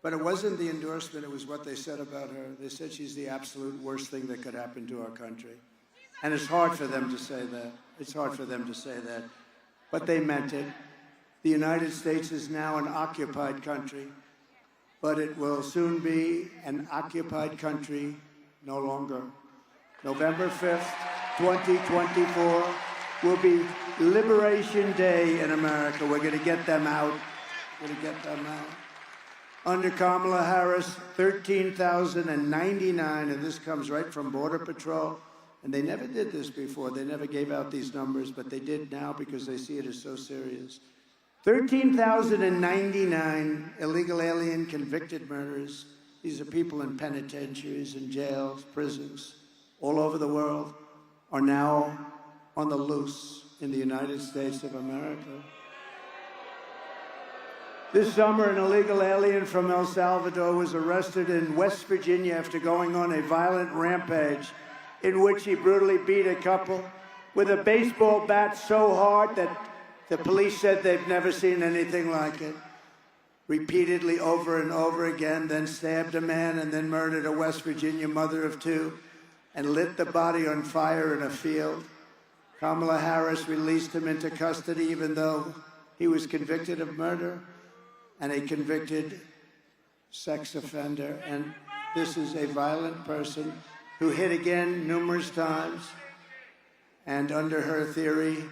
Speaker 2: But it wasn't the endorsement, it was what they said about her. They said she's the absolute worst thing that could happen to our country. And it's hard for them to say that. It's hard for them to say that. But they meant it. The United States is now an occupied country, but it will soon be an occupied country no longer. November 5th, 2024 will be Liberation Day in America. We're going to get them out. We're going to get them out. Under Kamala Harris, 13,099, and this comes right from Border Patrol. And they never did this before. They never gave out these numbers, but they did now because they see it as so serious. 13,099 illegal alien convicted murderers. These are people in penitentiaries and jails, prisons, all over the world, are now on the loose in the United States of America. This summer, an illegal alien from El Salvador was arrested in West Virginia after going on a violent rampage in which he brutally beat a couple with a baseball bat so hard that the police said they've never seen anything like it. Repeatedly over and over again, then stabbed a man and then murdered a West Virginia mother of two and lit the body on fire in a field. Kamala Harris released him into custody even though he was convicted of murder and a convicted sex offender. And this is a violent person who hit again numerous times. And under her theory,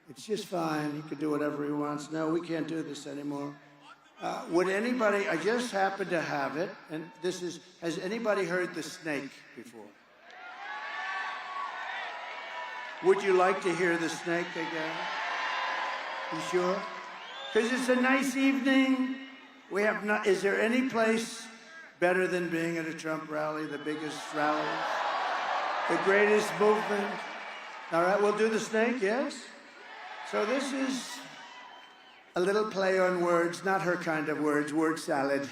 Speaker 2: it's just fine. He can do whatever he wants. No, we can't do this anymore. Would anybody, I just happen to have it, and this is, has anybody heard the snake before? Would you like to hear the snake again? You sure? Because it's a nice evening. We have not, is there any place better than being at a Trump rally, the biggest rally, the greatest movement? All right, we'll do the snake, yes? So this is a little play on words, not her kind of words, word salad.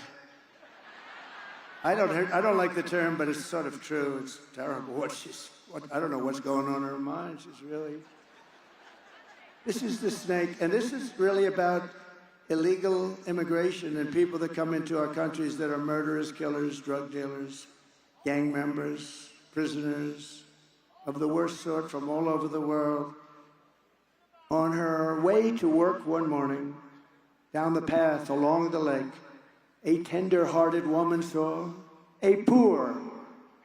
Speaker 2: I don't like the term, but it's sort of true. It's terrible. I don't know what's going on in her mind. She's really... This is the snake, and this is really about illegal immigration and people that come into our countries that are murderers, killers, drug dealers, gang members, prisoners of the worst sort from all over the world. On her way to work one morning, down the path along the lake, a tender-hearted woman saw a poor,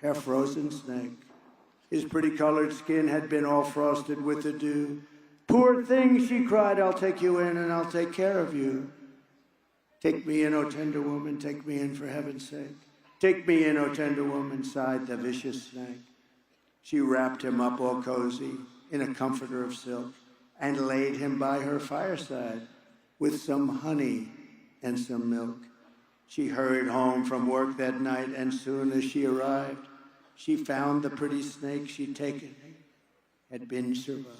Speaker 2: half-frozen snake. His pretty-colored skin had been all frosted with the dew. "Poor thing," she cried, "I'll take you in and I'll take care of you." "Take me in, O tender woman, take me in for heaven's sake. Take me in, O tender woman," sighed the vicious snake. She wrapped him up all cozy in a comforter of silk and laid him by her fireside with some honey and some milk. She hurried home from work that night, and soon as she arrived, she found the pretty snake she'd taken had been survived.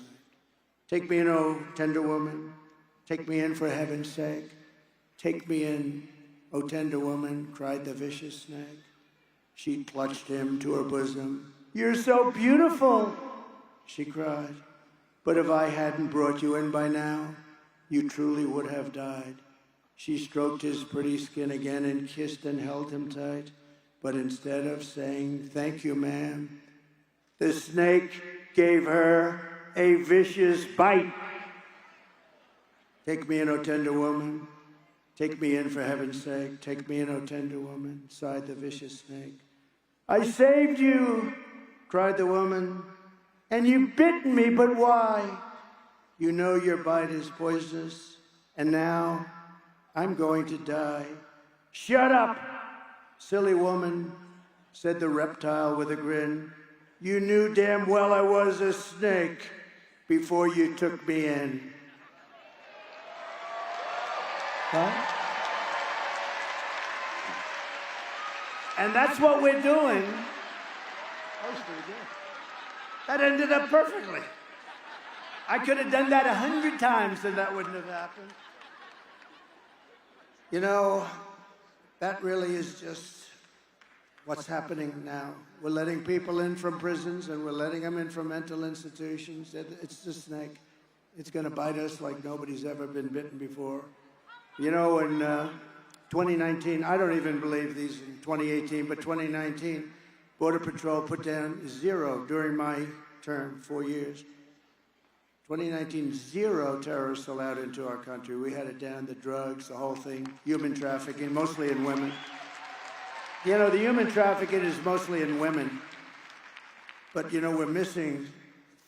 Speaker 2: "Take me in, O tender woman, take me in for heaven's sake. Take me in, O tender woman," cried the vicious snake. She clutched him to her bosom. "You're so beautiful," she cried. "But if I hadn't brought you in by now, you truly would have died." She stroked his pretty skin again and kissed and held him tight. But instead of saying, "Thank you, ma'am," the snake gave her a vicious bite. "Take me in, O tender woman. Take me in for heaven's sake. Take me in, O tender woman," sighed the vicious snake. "I saved you," cried the woman, "and you've bitten me, but why? You know your bite is poisonous, and now I'm going to die." "Shut up, silly woman," said the reptile with a grin. "You knew damn well I was a snake before you took me in." Huh? And that's what we're doing. That was pretty good. That ended up perfectly. I could have done that 100 times and that wouldn't have happened. You know, that really is just what's happening now. We're letting people in from prisons and we're letting them in from mental institutions. It's the snake. It's going to bite us like nobody's ever been bitten before. You know, in 2019, I don't even believe these in 2018, but 2019, Border Patrol put down 0 during my term, 4 years. 2019, 0 terrorists allowed into our country. We had it down, the drugs, the whole thing, human trafficking, mostly in women. You know, the human trafficking is mostly in women. But, you know, we're missing,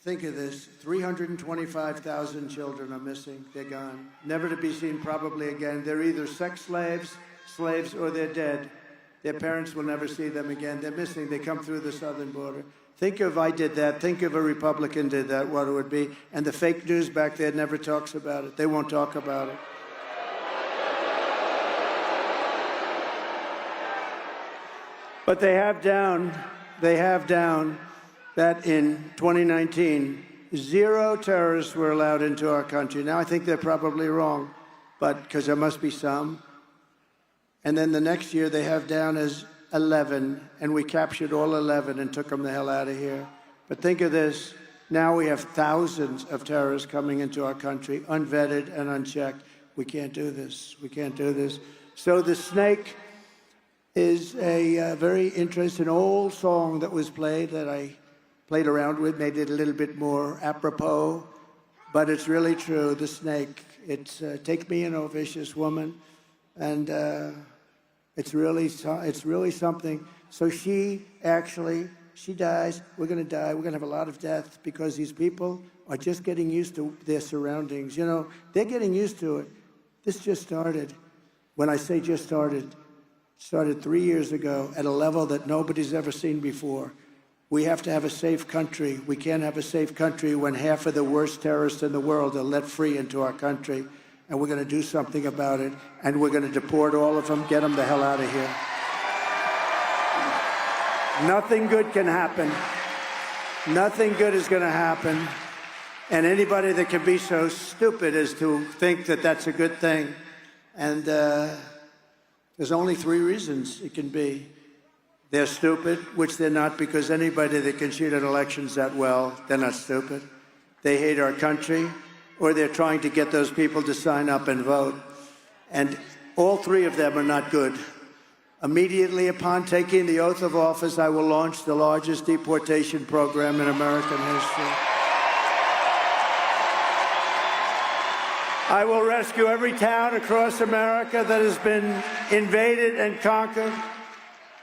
Speaker 2: think of this, 325,000 children are missing. They're gone. Never to be seen probably again. They're either sex slaves, or they're dead. Their parents will never see them again. They're missing. They come through the southern border. Think if I did that. Think if a Republican did that, what it would be. And the fake news back there never talks about it. They won't talk about it. But they have down that in 2019, 0 terrorists were allowed into our country. Now, I think they're probably wrong, but because there must be some. And then the next year, they have down as 11, and we captured all 11 and took them the hell out of here. But think of this. Now we have thousands of terrorists coming into our country, unvetted and unchecked. We can't do this. We can't do this. So the snake is a very interesting old song that was played that I played around with, made it a little bit more apropos, but it's really true, the snake. It's take me, vicious woman, and it's really something. So she dies. We're going to die. We're going to have a lot of death because these people are just getting used to their surroundings. You know, they're getting used to it. This just started. When I say just started 3 years ago at a level that nobody's ever seen before. We have to have a safe country. We can't have a safe country when half of the worst terrorists in the world are let free into our country. And we're going to do something about it. And we're going to deport all of them, get them the hell out of here. Nothing good can happen. Nothing good is going to happen. And anybody that can be so stupid as to think that that's a good thing. And there's only 3 reasons it can be. They're stupid, which they're not, because anybody that can cheat at elections that well, they're not stupid. They hate our country, or they're trying to get those people to sign up and vote. And all 3 of them are not good. Immediately upon taking the oath of office, I will launch the largest deportation program in American history. I will rescue every town across America that has been invaded and conquered.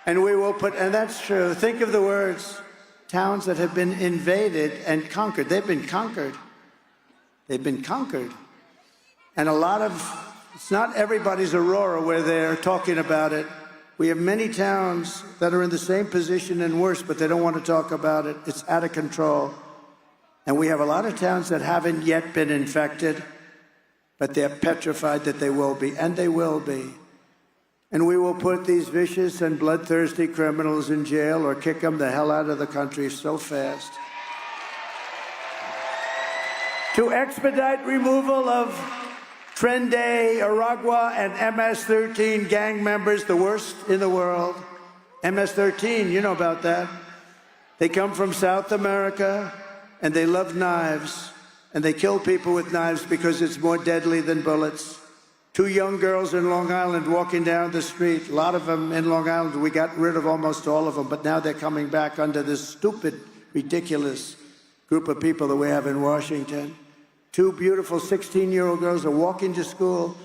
Speaker 2: And we will put, and that's true, think of the words, towns that have been invaded and conquered. They've been conquered. They've been conquered. And a lot of, it's not everybody's Aurora where they're talking about it. We have many towns that are in the same position and worse, but they don't want to talk about it. It's out of control. And we have a lot of towns that haven't yet been infected, but they're petrified that they will be, and they will be. And we will put these vicious and bloodthirsty criminals in jail or kick them the hell out of the country so fast. To expedite removal of Trende, Aragua, and MS-13 gang members, the worst in the world. MS-13, you know about that. They come from South America, and they love knives. And they kill people with knives because it's more deadly than bullets. 2 young girls in Long Island walking down the street. A lot of them in Long Island. We got rid of almost all of them, but now they're coming back under this stupid, ridiculous group of people that we have in Washington. 2 beautiful 16-year-old girls are walking to school.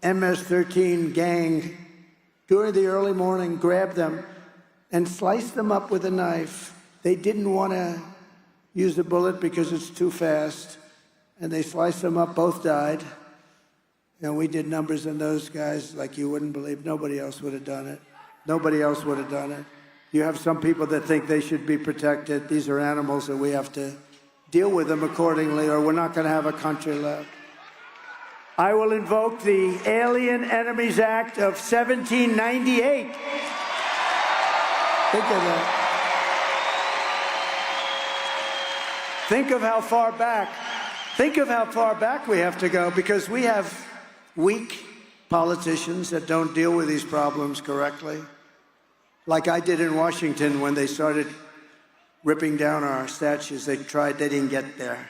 Speaker 2: MS-13 gang, during the early morning, grabbed them and sliced them up with a knife. They didn't want to use the bullet because it's too fast. And they sliced them up, both died. And we did numbers on those guys like you wouldn't believe. Nobody else would have done it. Nobody else would have done it. You have some people that think they should be protected. These are animals that we have to deal with them accordingly, or we're not going to have a country left. I will invoke the Alien Enemies Act of 1798. Think of that. Think of how far back. Think of how far back we have to go, because we have weak politicians that don't deal with these problems correctly. Like I did in Washington when they started ripping down our statues. They didn't get there.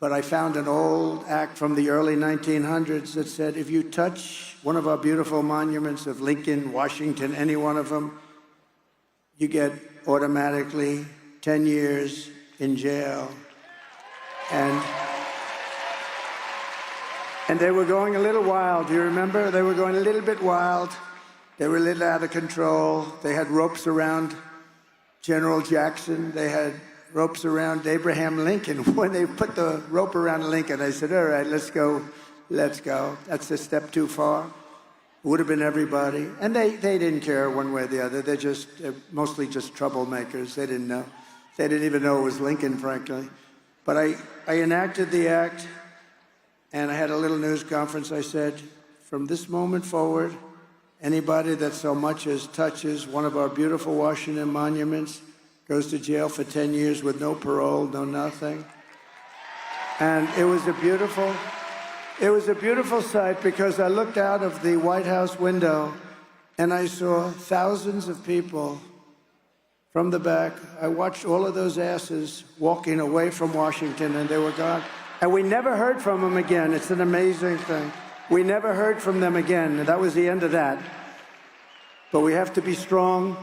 Speaker 2: But I found an old act from the early 1900s that said, if you touch one of our beautiful monuments of Lincoln, Washington, any one of them, you get automatically 10 years in jail. And And they were going a little wild. Do you remember? They were going a little bit wild. They were a little out of control. They had ropes around General Jackson. They had ropes around Abraham Lincoln. When they put the rope around Lincoln, I said, all right, let's go. Let's go. That's a step too far. Would have been everybody. And they didn't care one way or the other. They're mostly just troublemakers. They didn't know. They didn't even know it was Lincoln, frankly. But I enacted the act, and I had a little news conference. I said, from this moment forward, anybody that so much as touches one of our beautiful Washington monuments goes to jail for 10 years with no parole, no nothing. And it was a beautiful sight, because I looked out of the White House window and I saw thousands of people from the back. I watched all of those asses walking away from Washington, and they were gone. And we never heard from them again. It's an amazing thing. We never heard from them again, and that was the end of that. But we have to be strong.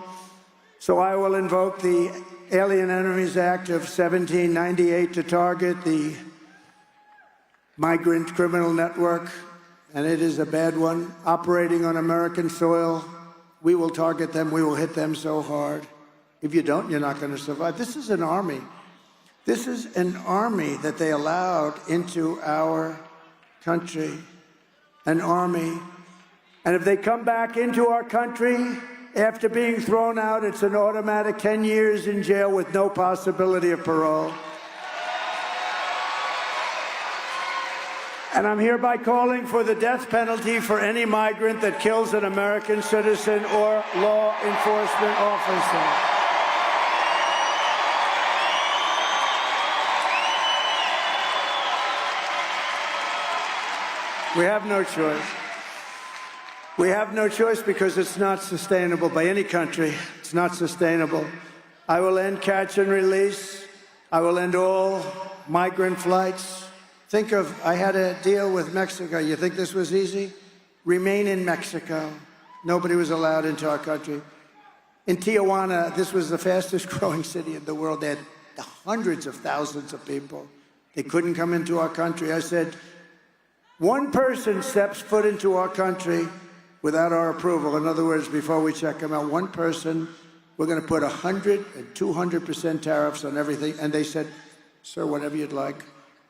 Speaker 2: So I will invoke the Alien Enemies Act of 1798 to target the migrant criminal network, and it is a bad one, operating on American soil. We will target them. We will hit them so hard. If you don't, you're not going to survive. This is an army. This is an army that they allowed into our country, an army. And if they come back into our country after being thrown out, it's an automatic 10 years in jail with no possibility of parole. And I'm hereby calling for the death penalty for any migrant that kills an American citizen or law enforcement officer. We have no choice. We have no choice because it's not sustainable by any country. It's not sustainable. I will end catch and release. I will end all migrant flights. Think of, I had a deal with Mexico. You think this was easy? Remain in Mexico. Nobody was allowed into our country. In Tijuana, this was the fastest growing city in the world. They had hundreds of thousands of people. They couldn't come into our country. I said, one person steps foot into our country without our approval. In other words, before we check them out, one person, we're going to put 100 and 200% tariffs on everything. And they said, sir, whatever you'd like.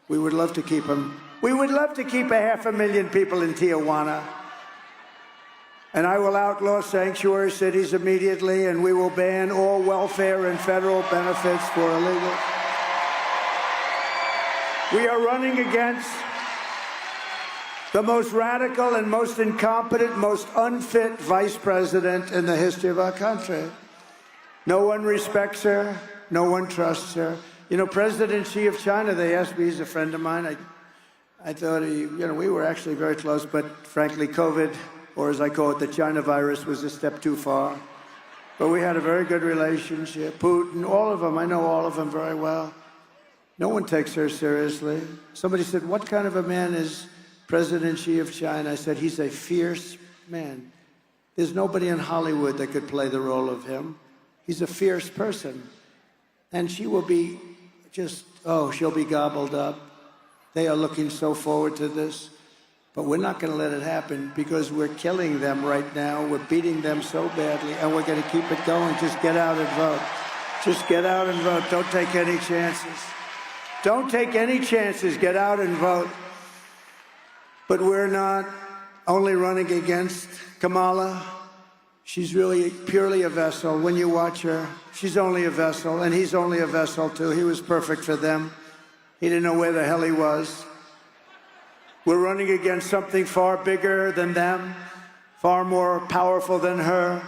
Speaker 2: We would love to keep them. We would love to keep 500,000 people in Tijuana. And I will outlaw sanctuary cities immediately, and we will ban all welfare and federal benefits for illegals. We are running against the most radical and most incompetent, most unfit vice president in the history of our country. No one respects her. No one trusts her. You know, President Xi of China, they asked me, he's a friend of mine. I thought we were actually very close, but frankly, COVID, or as I call it, the China virus, was a step too far. But we had a very good relationship. Putin, all of them, I know all of them very well. No one takes her seriously. Somebody said, what kind of a man is President Xi of China? I said, he's a fierce man. There's nobody in Hollywood that could play the role of him. He's a fierce person. And she will be she'll be gobbled up. They are looking so forward to this. But we're not going to let it happen because we're killing them right now. We're beating them so badly, and we're going to keep it going. Just get out and vote. Just get out and vote. Don't take any chances. Don't take any chances. Get out and vote. But we're not only running against Kamala. She's really purely a vessel. When you watch her, she's only a vessel, and he's only a vessel, too. He was perfect for them. He didn't know where the hell he was. We're running against something far bigger than them, far more powerful than her,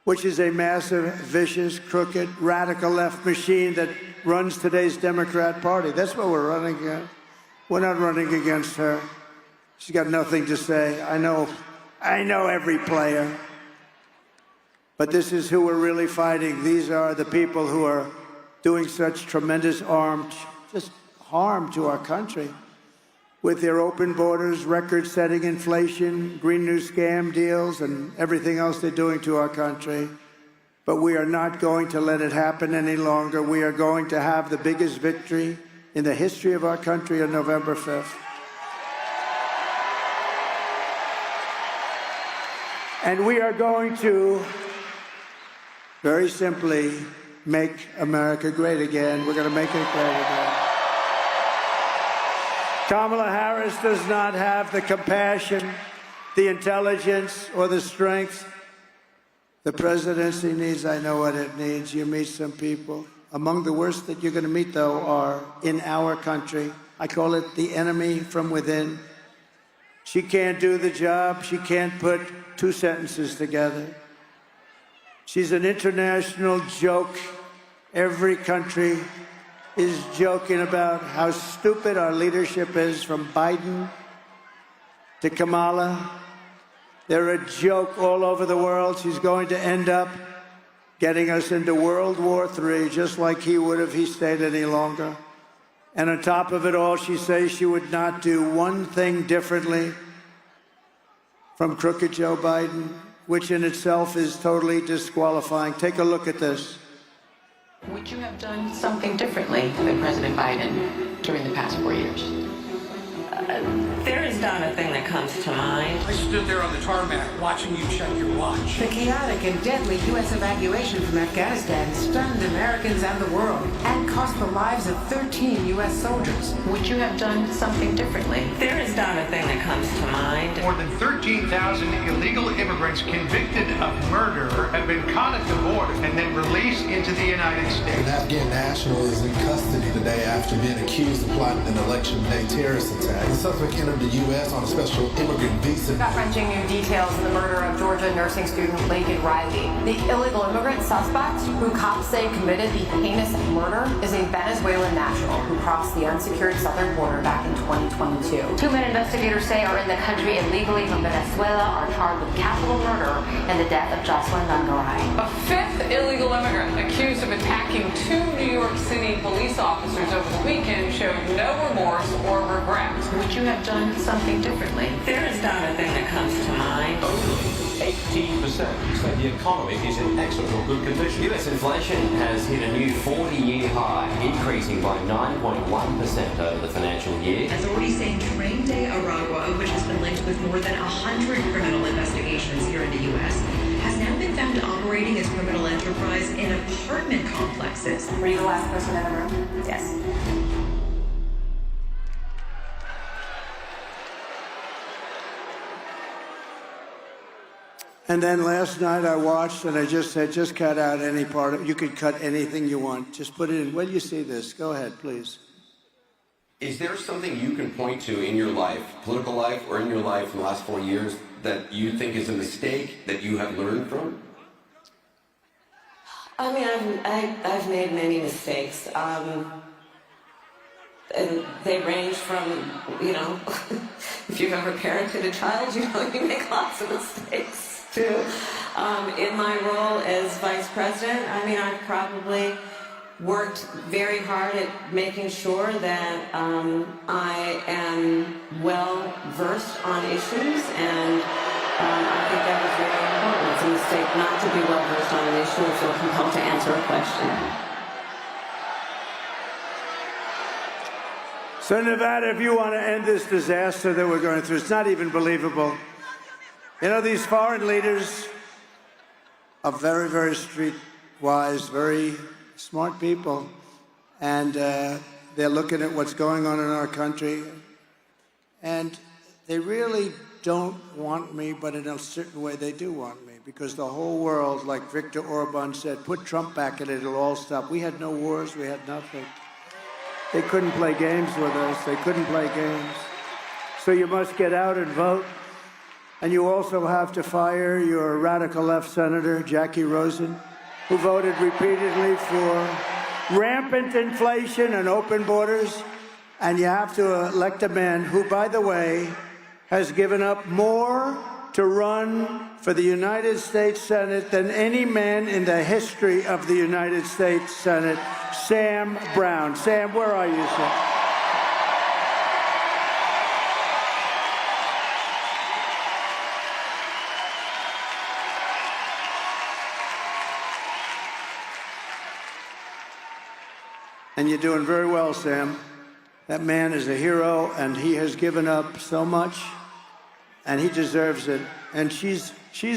Speaker 2: which is a massive, vicious, crooked, radical left machine that runs today's Democrat Party. That's what we're running against. We're not running against her. She's got nothing to say. I know every player. But this is who we're really fighting. These are the people who are doing such tremendous harm to our country with their open borders, record-setting inflation, Green New Scam deals, and everything else they're doing to our country. But we are not going to let it happen any longer. We are going to have the biggest victory in the history of our country on November 5th. And we are going to, very simply, make America great again. We're going to make it great again. Kamala Harris does not have the compassion, the intelligence, or the strength the presidency needs. I know what it needs. You meet some people. Among the worst that you're going to meet, though, are in our country. I call it the enemy from within. She can't do the job. She can't put two sentences together. She's an international joke. Every country is joking about how stupid our leadership is, from Biden to Kamala. They're a joke all over the world. She's going to end up getting us into World War III, just like he would if he stayed any longer. And on top of it all, she says she would not do one thing differently from crooked Joe Biden, which in itself is totally disqualifying. Take a look at this.
Speaker 4: Would you have done something differently than President Biden during the past 4 years?
Speaker 3: There is not a thing that comes to mind.
Speaker 17: I stood there on the tarmac watching you check your watch.
Speaker 22: The chaotic and deadly U.S. evacuation from Afghanistan stunned Americans and the world and cost the lives of 13 U.S. soldiers.
Speaker 4: Would you have done something differently?
Speaker 3: There is not a thing that comes to mind.
Speaker 11: More than 13,000 illegal immigrants convicted of murder have been caught at the border and then released into the United States.
Speaker 23: An Afghan national is in custody today after being accused of plotting an election day terrorist attack. The suspect entered the U.S. on a special immigrant visa.
Speaker 15: Gut-wrenching new details in the murder of Georgia nursing student Laken Riley. The illegal immigrant suspect, who cops say committed the heinous murder, is a Venezuelan national who crossed the unsecured southern border back in 2022.
Speaker 24: Two men investigators say are in the country illegally from Venezuela are charged with capital murder and the death of Jocelyn Nungaray.
Speaker 25: A fifth illegal immigrant accused of attacking two New York City police officers over the weekend showed no remorse or regret.
Speaker 4: Would you have done something differently?
Speaker 3: There is not a thing that comes to mind.
Speaker 21: Only 18% say the economy is in excellent or good condition.
Speaker 26: US inflation has hit a new 40-year high, increasing by 9.1% over the financial year.
Speaker 10: Authorities saying Train Day Aragua, which has been linked with more than 100 criminal investigations here in the U.S., has now been found operating as criminal enterprise in apartment complexes.
Speaker 15: Were you the last person in the room?
Speaker 10: Yes.
Speaker 2: And then last night I watched, and I just said, just cut out any part of it. You could cut anything you want. Just put it in. When you see this, go ahead, please.
Speaker 27: Is there something you can point to in your life, political life, or in your life in the last 4 years that you think is a mistake that you have learned from?
Speaker 3: I mean, I've made many mistakes. And they range from, if you've ever parented a child, you make lots of mistakes too. In my role as vice president, I mean, I've probably worked very hard at making sure that I am well versed on issues, and I think that was very important. It's a mistake not to be well versed on an issue and feel compelled to answer a question.
Speaker 2: So Nevada, if you want to end this disaster that we're going through, it's not even believable. These foreign leaders are very, very streetwise, very smart people, and they're looking at what's going on in our country, and they really don't want me, but in a certain way they do want me, because the whole world, like Viktor Orban said, put Trump back in it, it'll all stop. We had no wars, we had nothing. They couldn't play games with us. They couldn't play games. So you must get out and vote. And you also have to fire your radical left senator, Jackie Rosen, who voted repeatedly for rampant inflation and open borders. And you have to elect a man who, by the way, has given up more to run for the United States Senate than any man in the history of the United States Senate, Sam Brown. Sam, where are you, Sam? And you're doing very well, Sam. That man is a hero, and he has given up so much, and he deserves it. And she's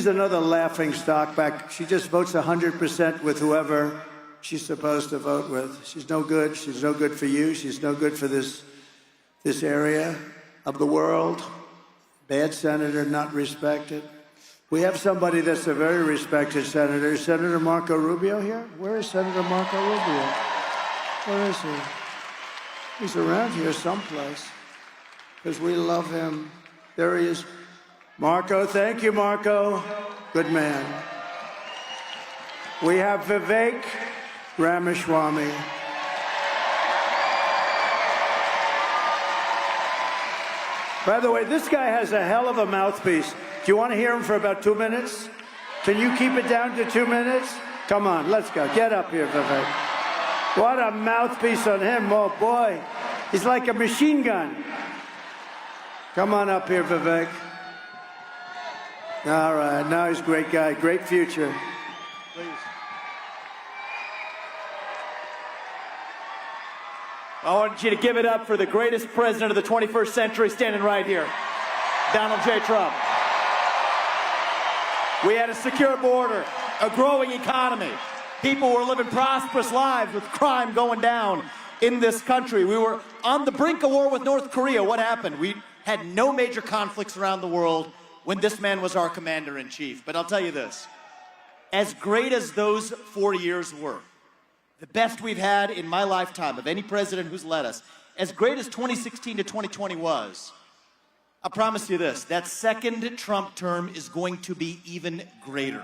Speaker 2: another laughing stock back. She just votes 100% with whoever she's supposed to vote with. She's no good. She's no good for you. She's no good for this area of the world. Bad senator, not respected. We have somebody that's a very respected senator. Is Senator Marco Rubio here? Where is Senator Marco Rubio? Where is he? He's around here someplace, because we love him. There he is. Marco, thank you, Marco. Good man. We have Vivek Ramaswamy. By the way, this guy has a hell of a mouthpiece. Do you want to hear him for about 2 minutes? Can you keep it down to 2 minutes? Come on, let's go. Get up here, Vivek. What a mouthpiece on him. Oh, boy. He's like a machine gun. Come on up here, Vivek. All right, now he's a great guy. Great future. Please.
Speaker 1: I want you to give it up for the greatest president of the 21st century standing right here, Donald J. Trump. We had a secure border, a growing economy. People were living prosperous lives with crime going down in this country. We were on the brink of war with North Korea. What happened? We had no major conflicts around the world when this man was our commander-in-chief. But I'll tell you this, as great as those 4 years were, the best we've had in my lifetime of any president who's led us, as great as 2016 to 2020 was, I promise you this, that second Trump term is going to be even greater.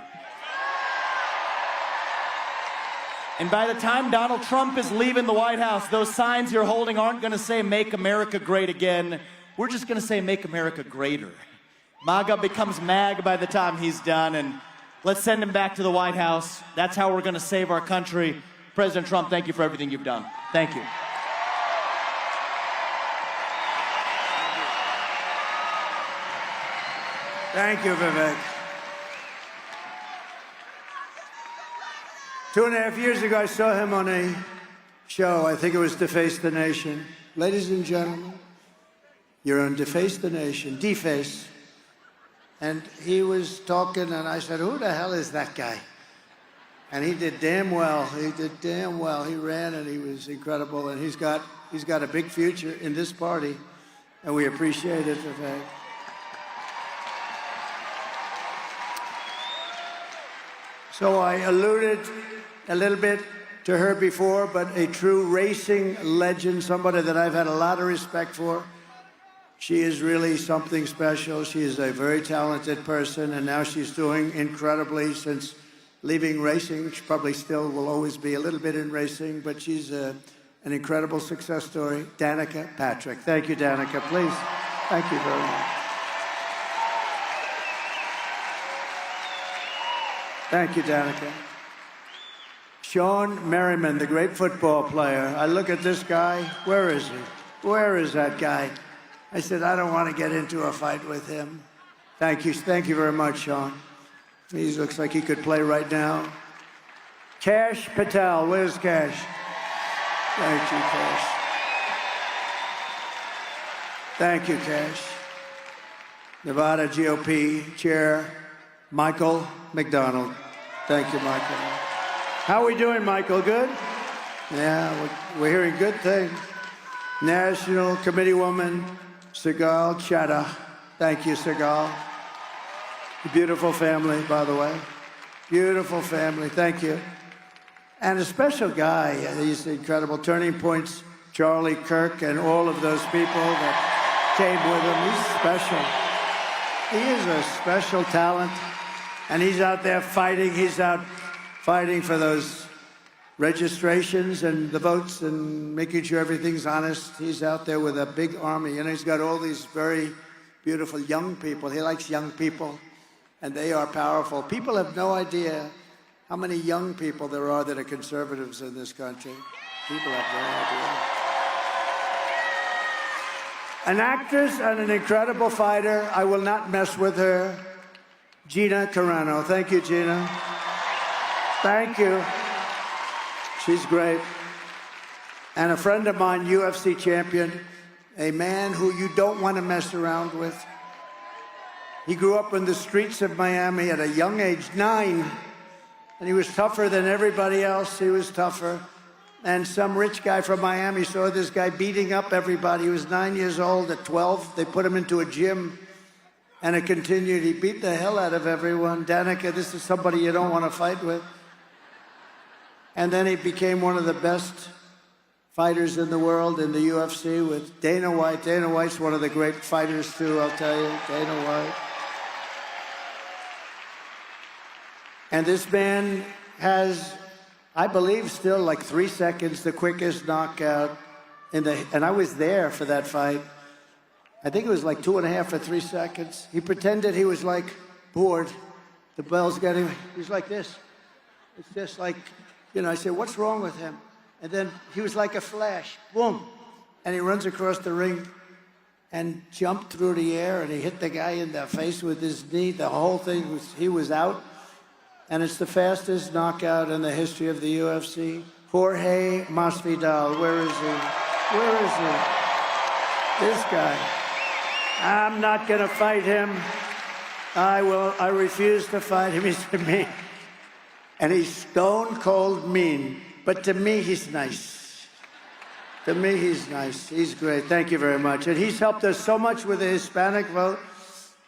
Speaker 1: And by the time Donald Trump is leaving the White House, those signs you're holding aren't going to say, "Make America Great Again." We're just going to say, "Make America Greater." MAGA becomes MAG by the time he's done, and let's send him back to the White House. That's how we're going to save our country. President Trump, thank you for everything you've done. Thank you.
Speaker 2: Thank you, Vivek. 2.5 years ago, I saw him on a show. I think it was Deface the Nation. Ladies and gentlemen, you're on Deface the Nation. Deface. And he was talking, and I said, "Who the hell is that guy?" And he did damn well. He did damn well. He ran, and he was incredible. And he's got a big future in this party, and we appreciate it, Vivek. So I alluded a little bit to her before, but a true racing legend, somebody that I've had a lot of respect for. She is really something special. She is a very talented person, and now she's doing incredibly since leaving racing. She probably still will always be a little bit in racing, but she's an incredible success story. Danica Patrick. Thank you, Danica. Please. Thank you very much. Thank you, Danica. Sean Merriman, the great football player. I look at this guy. Where is he? Where is that guy? I said, I don't want to get into a fight with him. Thank you. Thank you very much, Sean. He looks like he could play right now. Cash Patel. Where's Cash? Thank you, Cash. Thank you, Cash. Nevada GOP Chair Michael McDonald. Thank you, Michael. How are we doing, Michael? Good? Yeah, we're hearing good things. National Committee Woman Sigal Chattah. Thank you, Sigal. Beautiful family, by the way. Beautiful family. Thank you. And a special guy. He's incredible. Turning Point's Charlie Kirk and all of those people that came with him. He's special. He is a special talent. And he's out there fighting. He's out fighting for those registrations and the votes and making sure everything's honest. He's out there with a big army. And he's got all these very beautiful young people. He likes young people. And they are powerful. People have no idea how many young people there are that are conservatives in this country. People have no idea. An actress and an incredible fighter. I will not mess with her. Gina Carano. Thank you, Gina. Thank you. She's great. And a friend of mine, UFC champion, a man who you don't want to mess around with. He grew up in the streets of Miami at a young age, 9. And he was tougher than everybody else. He was tougher. And some rich guy from Miami saw this guy beating up everybody. He was 9 years old. At 12, they put him into a gym. And it continued. He beat the hell out of everyone. Danica, this is somebody you don't want to fight with. And then he became one of the best fighters in the world in the UFC with Dana White. Dana White's one of the great fighters, too, I'll tell you. Dana White. And this man has, I believe, still like 3 seconds, the quickest knockout in the, and I was there for that fight. I think it was like 2.5 or 3 seconds. He pretended he was like bored. The bell's getting, he's like this. It's just like, you know, I said, what's wrong with him? And then he was like a flash, boom. And he runs across the ring and jumped through the air and he hit the guy in the face with his knee. The whole thing was, he was out. And it's the fastest knockout in the history of the UFC. Jorge Masvidal, where is he? Where is he? This guy. I'm not gonna fight him. I refuse to fight him, he's mean. And he's stone cold mean. But to me, he's nice. To me, he's nice. He's great. Thank you very much. And he's helped us so much with the Hispanic vote.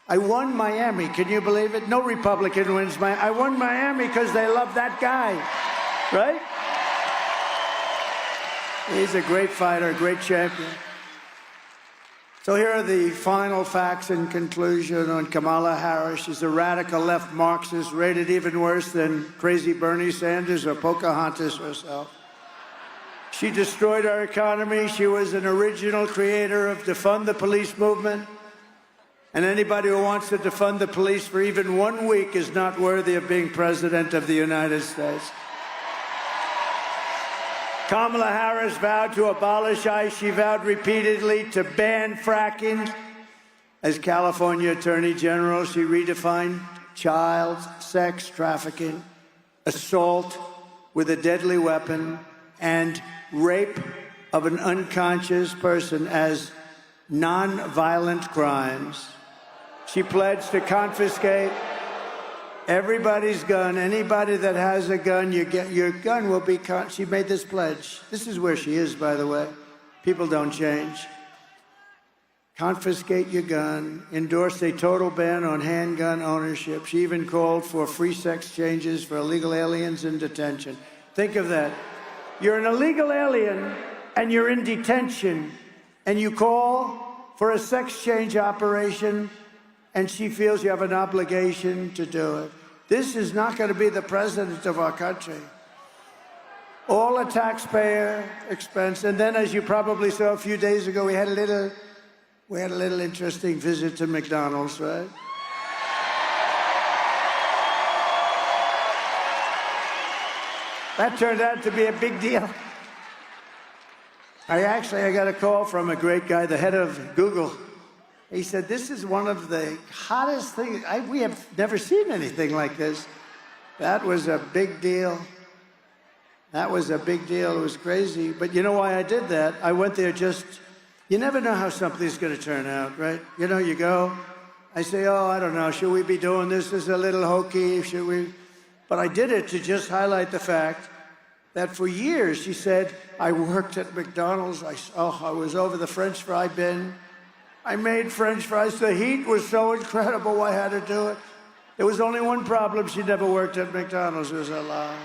Speaker 2: I won Miami. Can you believe it? No Republican wins Miami. I won Miami because they love that guy, right? He's a great fighter, a great champion. So here are the final facts in conclusion on Kamala Harris. She's a radical left Marxist, rated even worse than crazy Bernie Sanders or Pocahontas herself. She destroyed our economy. She was an original creator of defund the police movement. And anybody who wants to defund the police for even 1 week is not worthy of being president of the United States. Kamala Harris vowed to abolish ICE. She vowed repeatedly to ban fracking. As California Attorney General, she redefined child sex trafficking, assault with a deadly weapon, and rape of an unconscious person as non-violent crimes. She pledged to confiscate everybody's gun. Anybody that has a gun, your gun will be she made this pledge. This is where she is, by the way. People don't change. Confiscate your gun, endorsed a total ban on handgun ownership. She even called for free sex changes for illegal aliens in detention. Think of that. You're an illegal alien and you're in detention and you call for a sex change operation and she feels you have an obligation to do it. This is not going to be the president of our country. All a taxpayer expense. And then, as you probably saw a few days ago, we had a little interesting visit to McDonald's, right? That turned out to be a big deal. I got a call from a great guy, the head of Google. He said, this is one of the hottest things. We have never seen anything like this. That was a big deal. That was a big deal. It was crazy. But you know why I did that? I went there you never know how something's going to turn out, right? You know, you go, I say, oh, I don't know, should we be doing this? This is a little hokey, should we? But I did it to just highlight the fact that for years, she said, I worked at McDonald's. I was over the French fry bin. I made French fries. The heat was so incredible, I had to do it. There was only one problem. She never worked at McDonald's. It was a lie.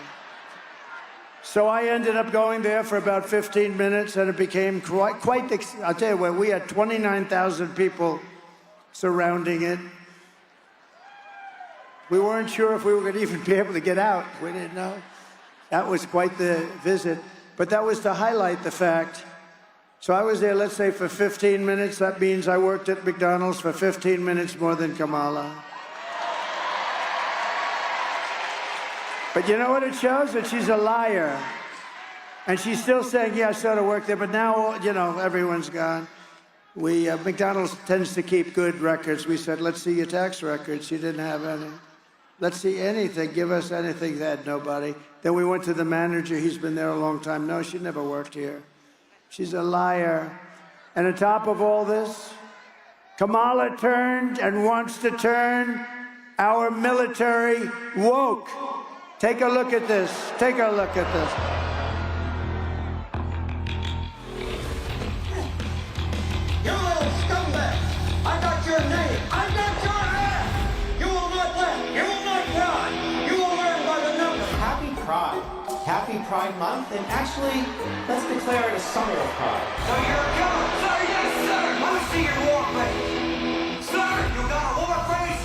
Speaker 2: So I ended up going there for about 15 minutes, and it became I'll tell you what, we had 29,000 people surrounding it. We weren't sure if we were going to even be able to get out. We didn't know. That was quite the visit. But that was to highlight the fact. So I was there, let's say, for 15 minutes. That means I worked at McDonald's for 15 minutes more than Kamala. But you know what it shows? That she's a liar. And she's still saying, yeah, I sort of worked there, but now, you know, everyone's gone. McDonald's tends to keep good records. We said, let's see your tax records. She didn't have any. Let's see anything. Give us anything. They had nobody. Then we went to the manager. He's been there a long time. No, she never worked here. She's a liar. And on top of all this, Kamala turned and wants to turn our military woke. Take a look at this. Take a look at this.
Speaker 5: You little scumbag! I got your name! I got your ass! You will not laugh! You will not cry! You will learn by the numbers!
Speaker 6: Happy Pride. Happy Pride Month, and actually, let's declare it a summer of pride.
Speaker 5: So you're a killer! Sir, yes, sir! Let me see your war face! Sir, you got a war face?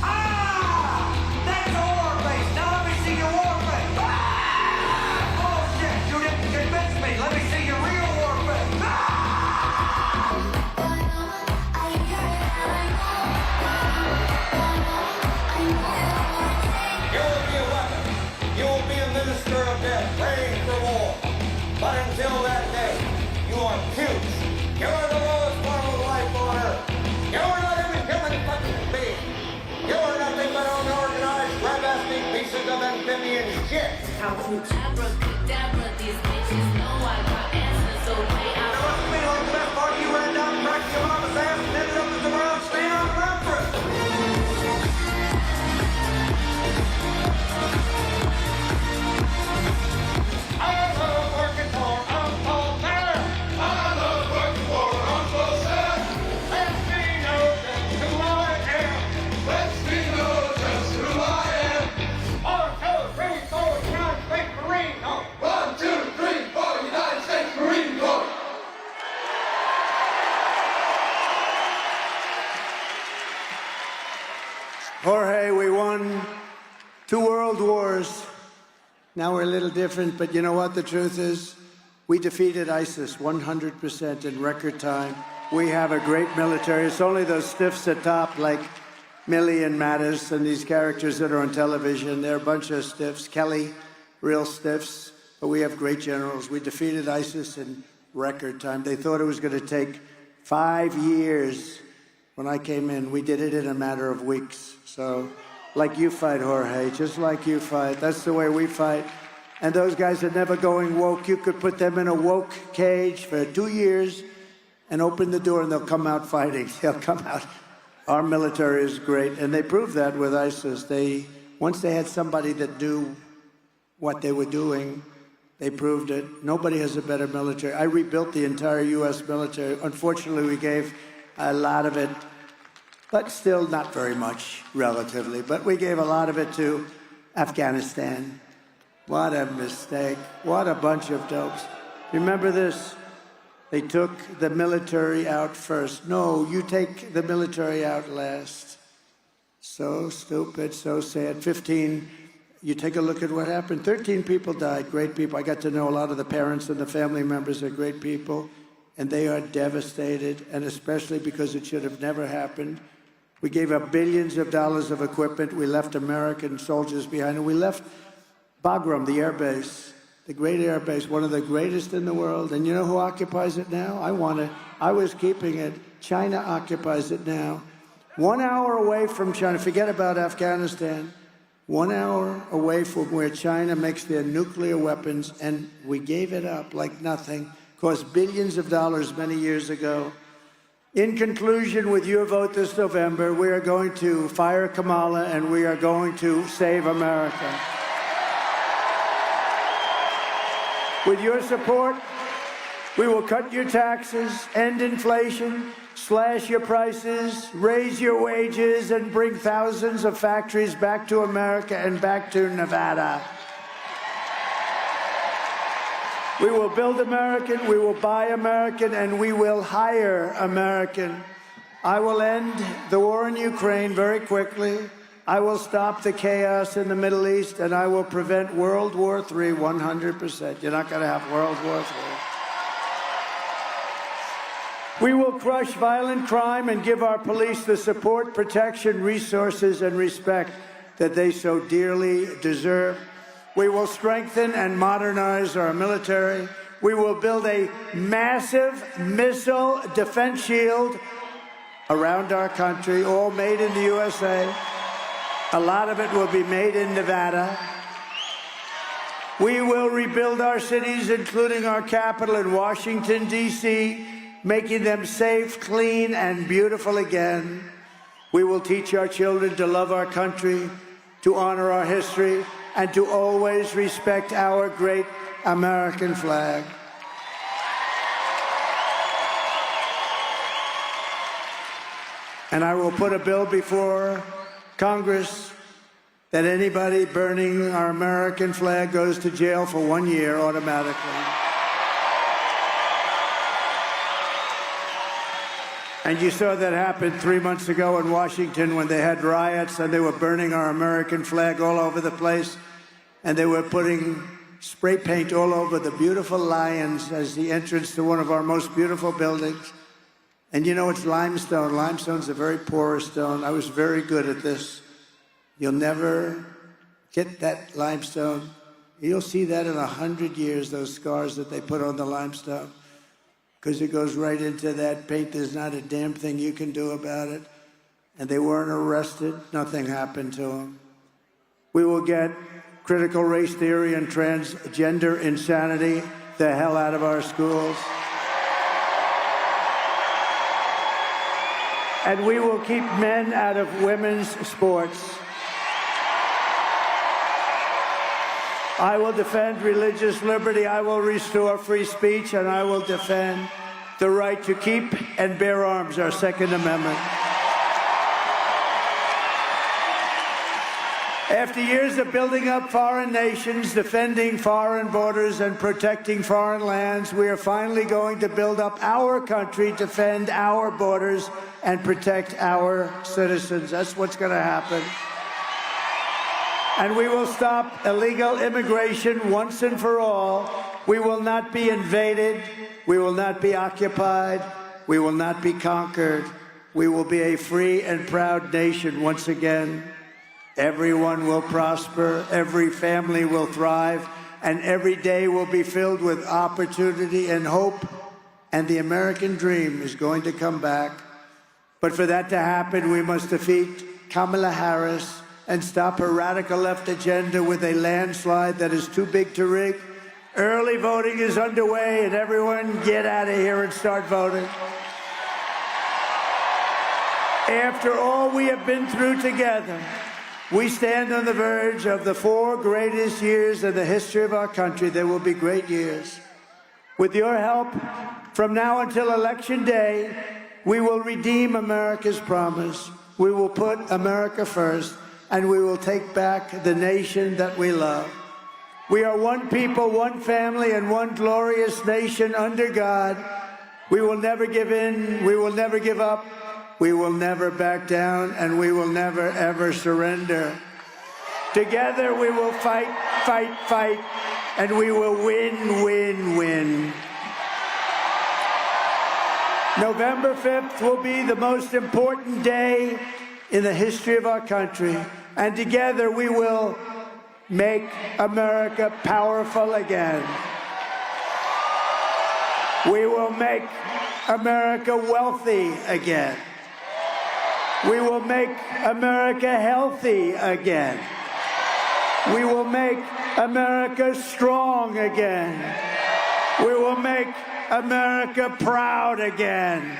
Speaker 5: Ah! That's a war face! Now let me see your war face! Ah! Oh, shit! You didn't convince me! Let me see your real war face! Ah! You will be a weapon. You will be a minister of death, praying for war. But until that day, you are puke. You are the lowest form of life on earth. You are not even human fucking being. You are nothing but unorganized, grabastic pieces of amphibian shit.
Speaker 24: Abracadabra, these bitches know I got answers, so pay out.
Speaker 5: It must be like that part you ran down and cracked your mama's ass and ended up as a brown stain on her empress. I love working for Uncle Sam. I love working for Uncle Sam. Let me know just who I am. Let me know just who I am. 1, 2, 3, 4, United States Marine Corps. 1, 2, 3, 4, United States Marine Corps.
Speaker 2: Jorge, we won 2 world wars. Now we're a little different, but you know what the truth is? We defeated ISIS 100% in record time. We have a great military. It's only those stiffs at top like Milley and Mattis and these characters that are on television. They're a bunch of stiffs. Kelly, real stiffs. But we have great generals. We defeated ISIS in record time. They thought it was going to take 5 years. When I came in, we did it in a matter of weeks. So, like you fight, Jorge, just like you fight. That's the way we fight. And those guys are never going woke. You could put them in a woke cage for 2 years and open the door and they'll come out fighting. They'll come out. Our military is great. And they proved that with ISIS. Once they had somebody that knew what they were doing, they proved it. Nobody has a better military. I rebuilt the entire U.S. military. Unfortunately, we gave a lot of it, but still not very much, relatively. But we gave a lot of it to Afghanistan. What a mistake. What a bunch of dopes. Remember this? They took the military out first. No, you take the military out last. So stupid, so sad. 15, you take a look at what happened. 13 people died, great people. I got to know a lot of the parents and the family members are great people. And they are devastated, and especially because it should have never happened. We gave up billions of dollars of equipment. We left American soldiers behind, and we left Bagram, the air base, the great air base, one of the greatest in the world. And you know who occupies it now? I was keeping it. China occupies it now. 1 hour away from China. Forget about Afghanistan. 1 hour away from where China makes their nuclear weapons, and we gave it up like nothing. Cost billions of dollars many years ago. In conclusion, with your vote this November, we are going to fire Kamala and we are going to save America. With your support, we will cut your taxes, end inflation, slash your prices, raise your wages, and bring thousands of factories back to America and back to Nevada. We will build American, we will buy American, and we will hire American. I will end the war in Ukraine very quickly. I will stop the chaos in the Middle East, and I will prevent World War III 100%. You're not going to have World War III. We will crush violent crime and give our police the support, protection, resources, and respect that they so dearly deserve. We will strengthen and modernize our military. We will build a massive missile defense shield around our country, all made in the USA. A lot of it will be made in Nevada. We will rebuild our cities, including our capital in Washington, D.C., making them safe, clean, and beautiful again. We will teach our children to love our country, to honor our history, and to always respect our great American flag. And I will put a bill before Congress that anybody burning our American flag goes to jail for 1 year automatically. And you saw that happen 3 months ago in Washington when they had riots and they were burning our American flag all over the place. And they were putting spray paint all over the beautiful lions as the entrance to one of our most beautiful buildings. And you know, it's limestone. Limestone's a very porous stone. I was very good at this. You'll never get that limestone. You'll see that in 100 years, those scars that they put on the limestone, because it goes right into that paint. There's not a damn thing you can do about it. And they weren't arrested. Nothing happened to them. We will get critical race theory and transgender insanity the hell out of our schools. And we will keep men out of women's sports. I will defend religious liberty. I will restore free speech, and I will defend the right to keep and bear arms, our Second Amendment. After years of building up foreign nations, defending foreign borders, and protecting foreign lands, we are finally going to build up our country, defend our borders, and protect our citizens. That's what's going to happen. And we will stop illegal immigration once and for all. We will not be invaded. We will not be occupied. We will not be conquered. We will be a free and proud nation once again. Everyone will prosper, every family will thrive, and every day will be filled with opportunity and hope, and the American dream is going to come back. But for that to happen, we must defeat Kamala Harris and stop her radical left agenda with a landslide that is too big to rig. Early voting is underway, and everyone get out of here and start voting. After all we have been through together, we stand on the verge of the 4 greatest years in the history of our country. There will be great years. With your help, from now until Election Day, we will redeem America's promise. We will put America first, and we will take back the nation that we love. We are one people, one family, and one glorious nation under God. We will never give in. We will never give up. We will never back down, and we will never, ever surrender. Together we will fight, fight, fight, and we will win, win, win. November 5th will be the most important day in the history of our country, and together we will make America powerful again. We will make America wealthy again. We will make America healthy again. We will make America strong again. We will make America proud again.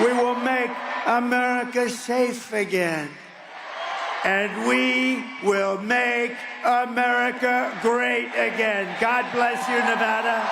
Speaker 2: We will make America safe again. And we will make America great again. God bless you, Nevada.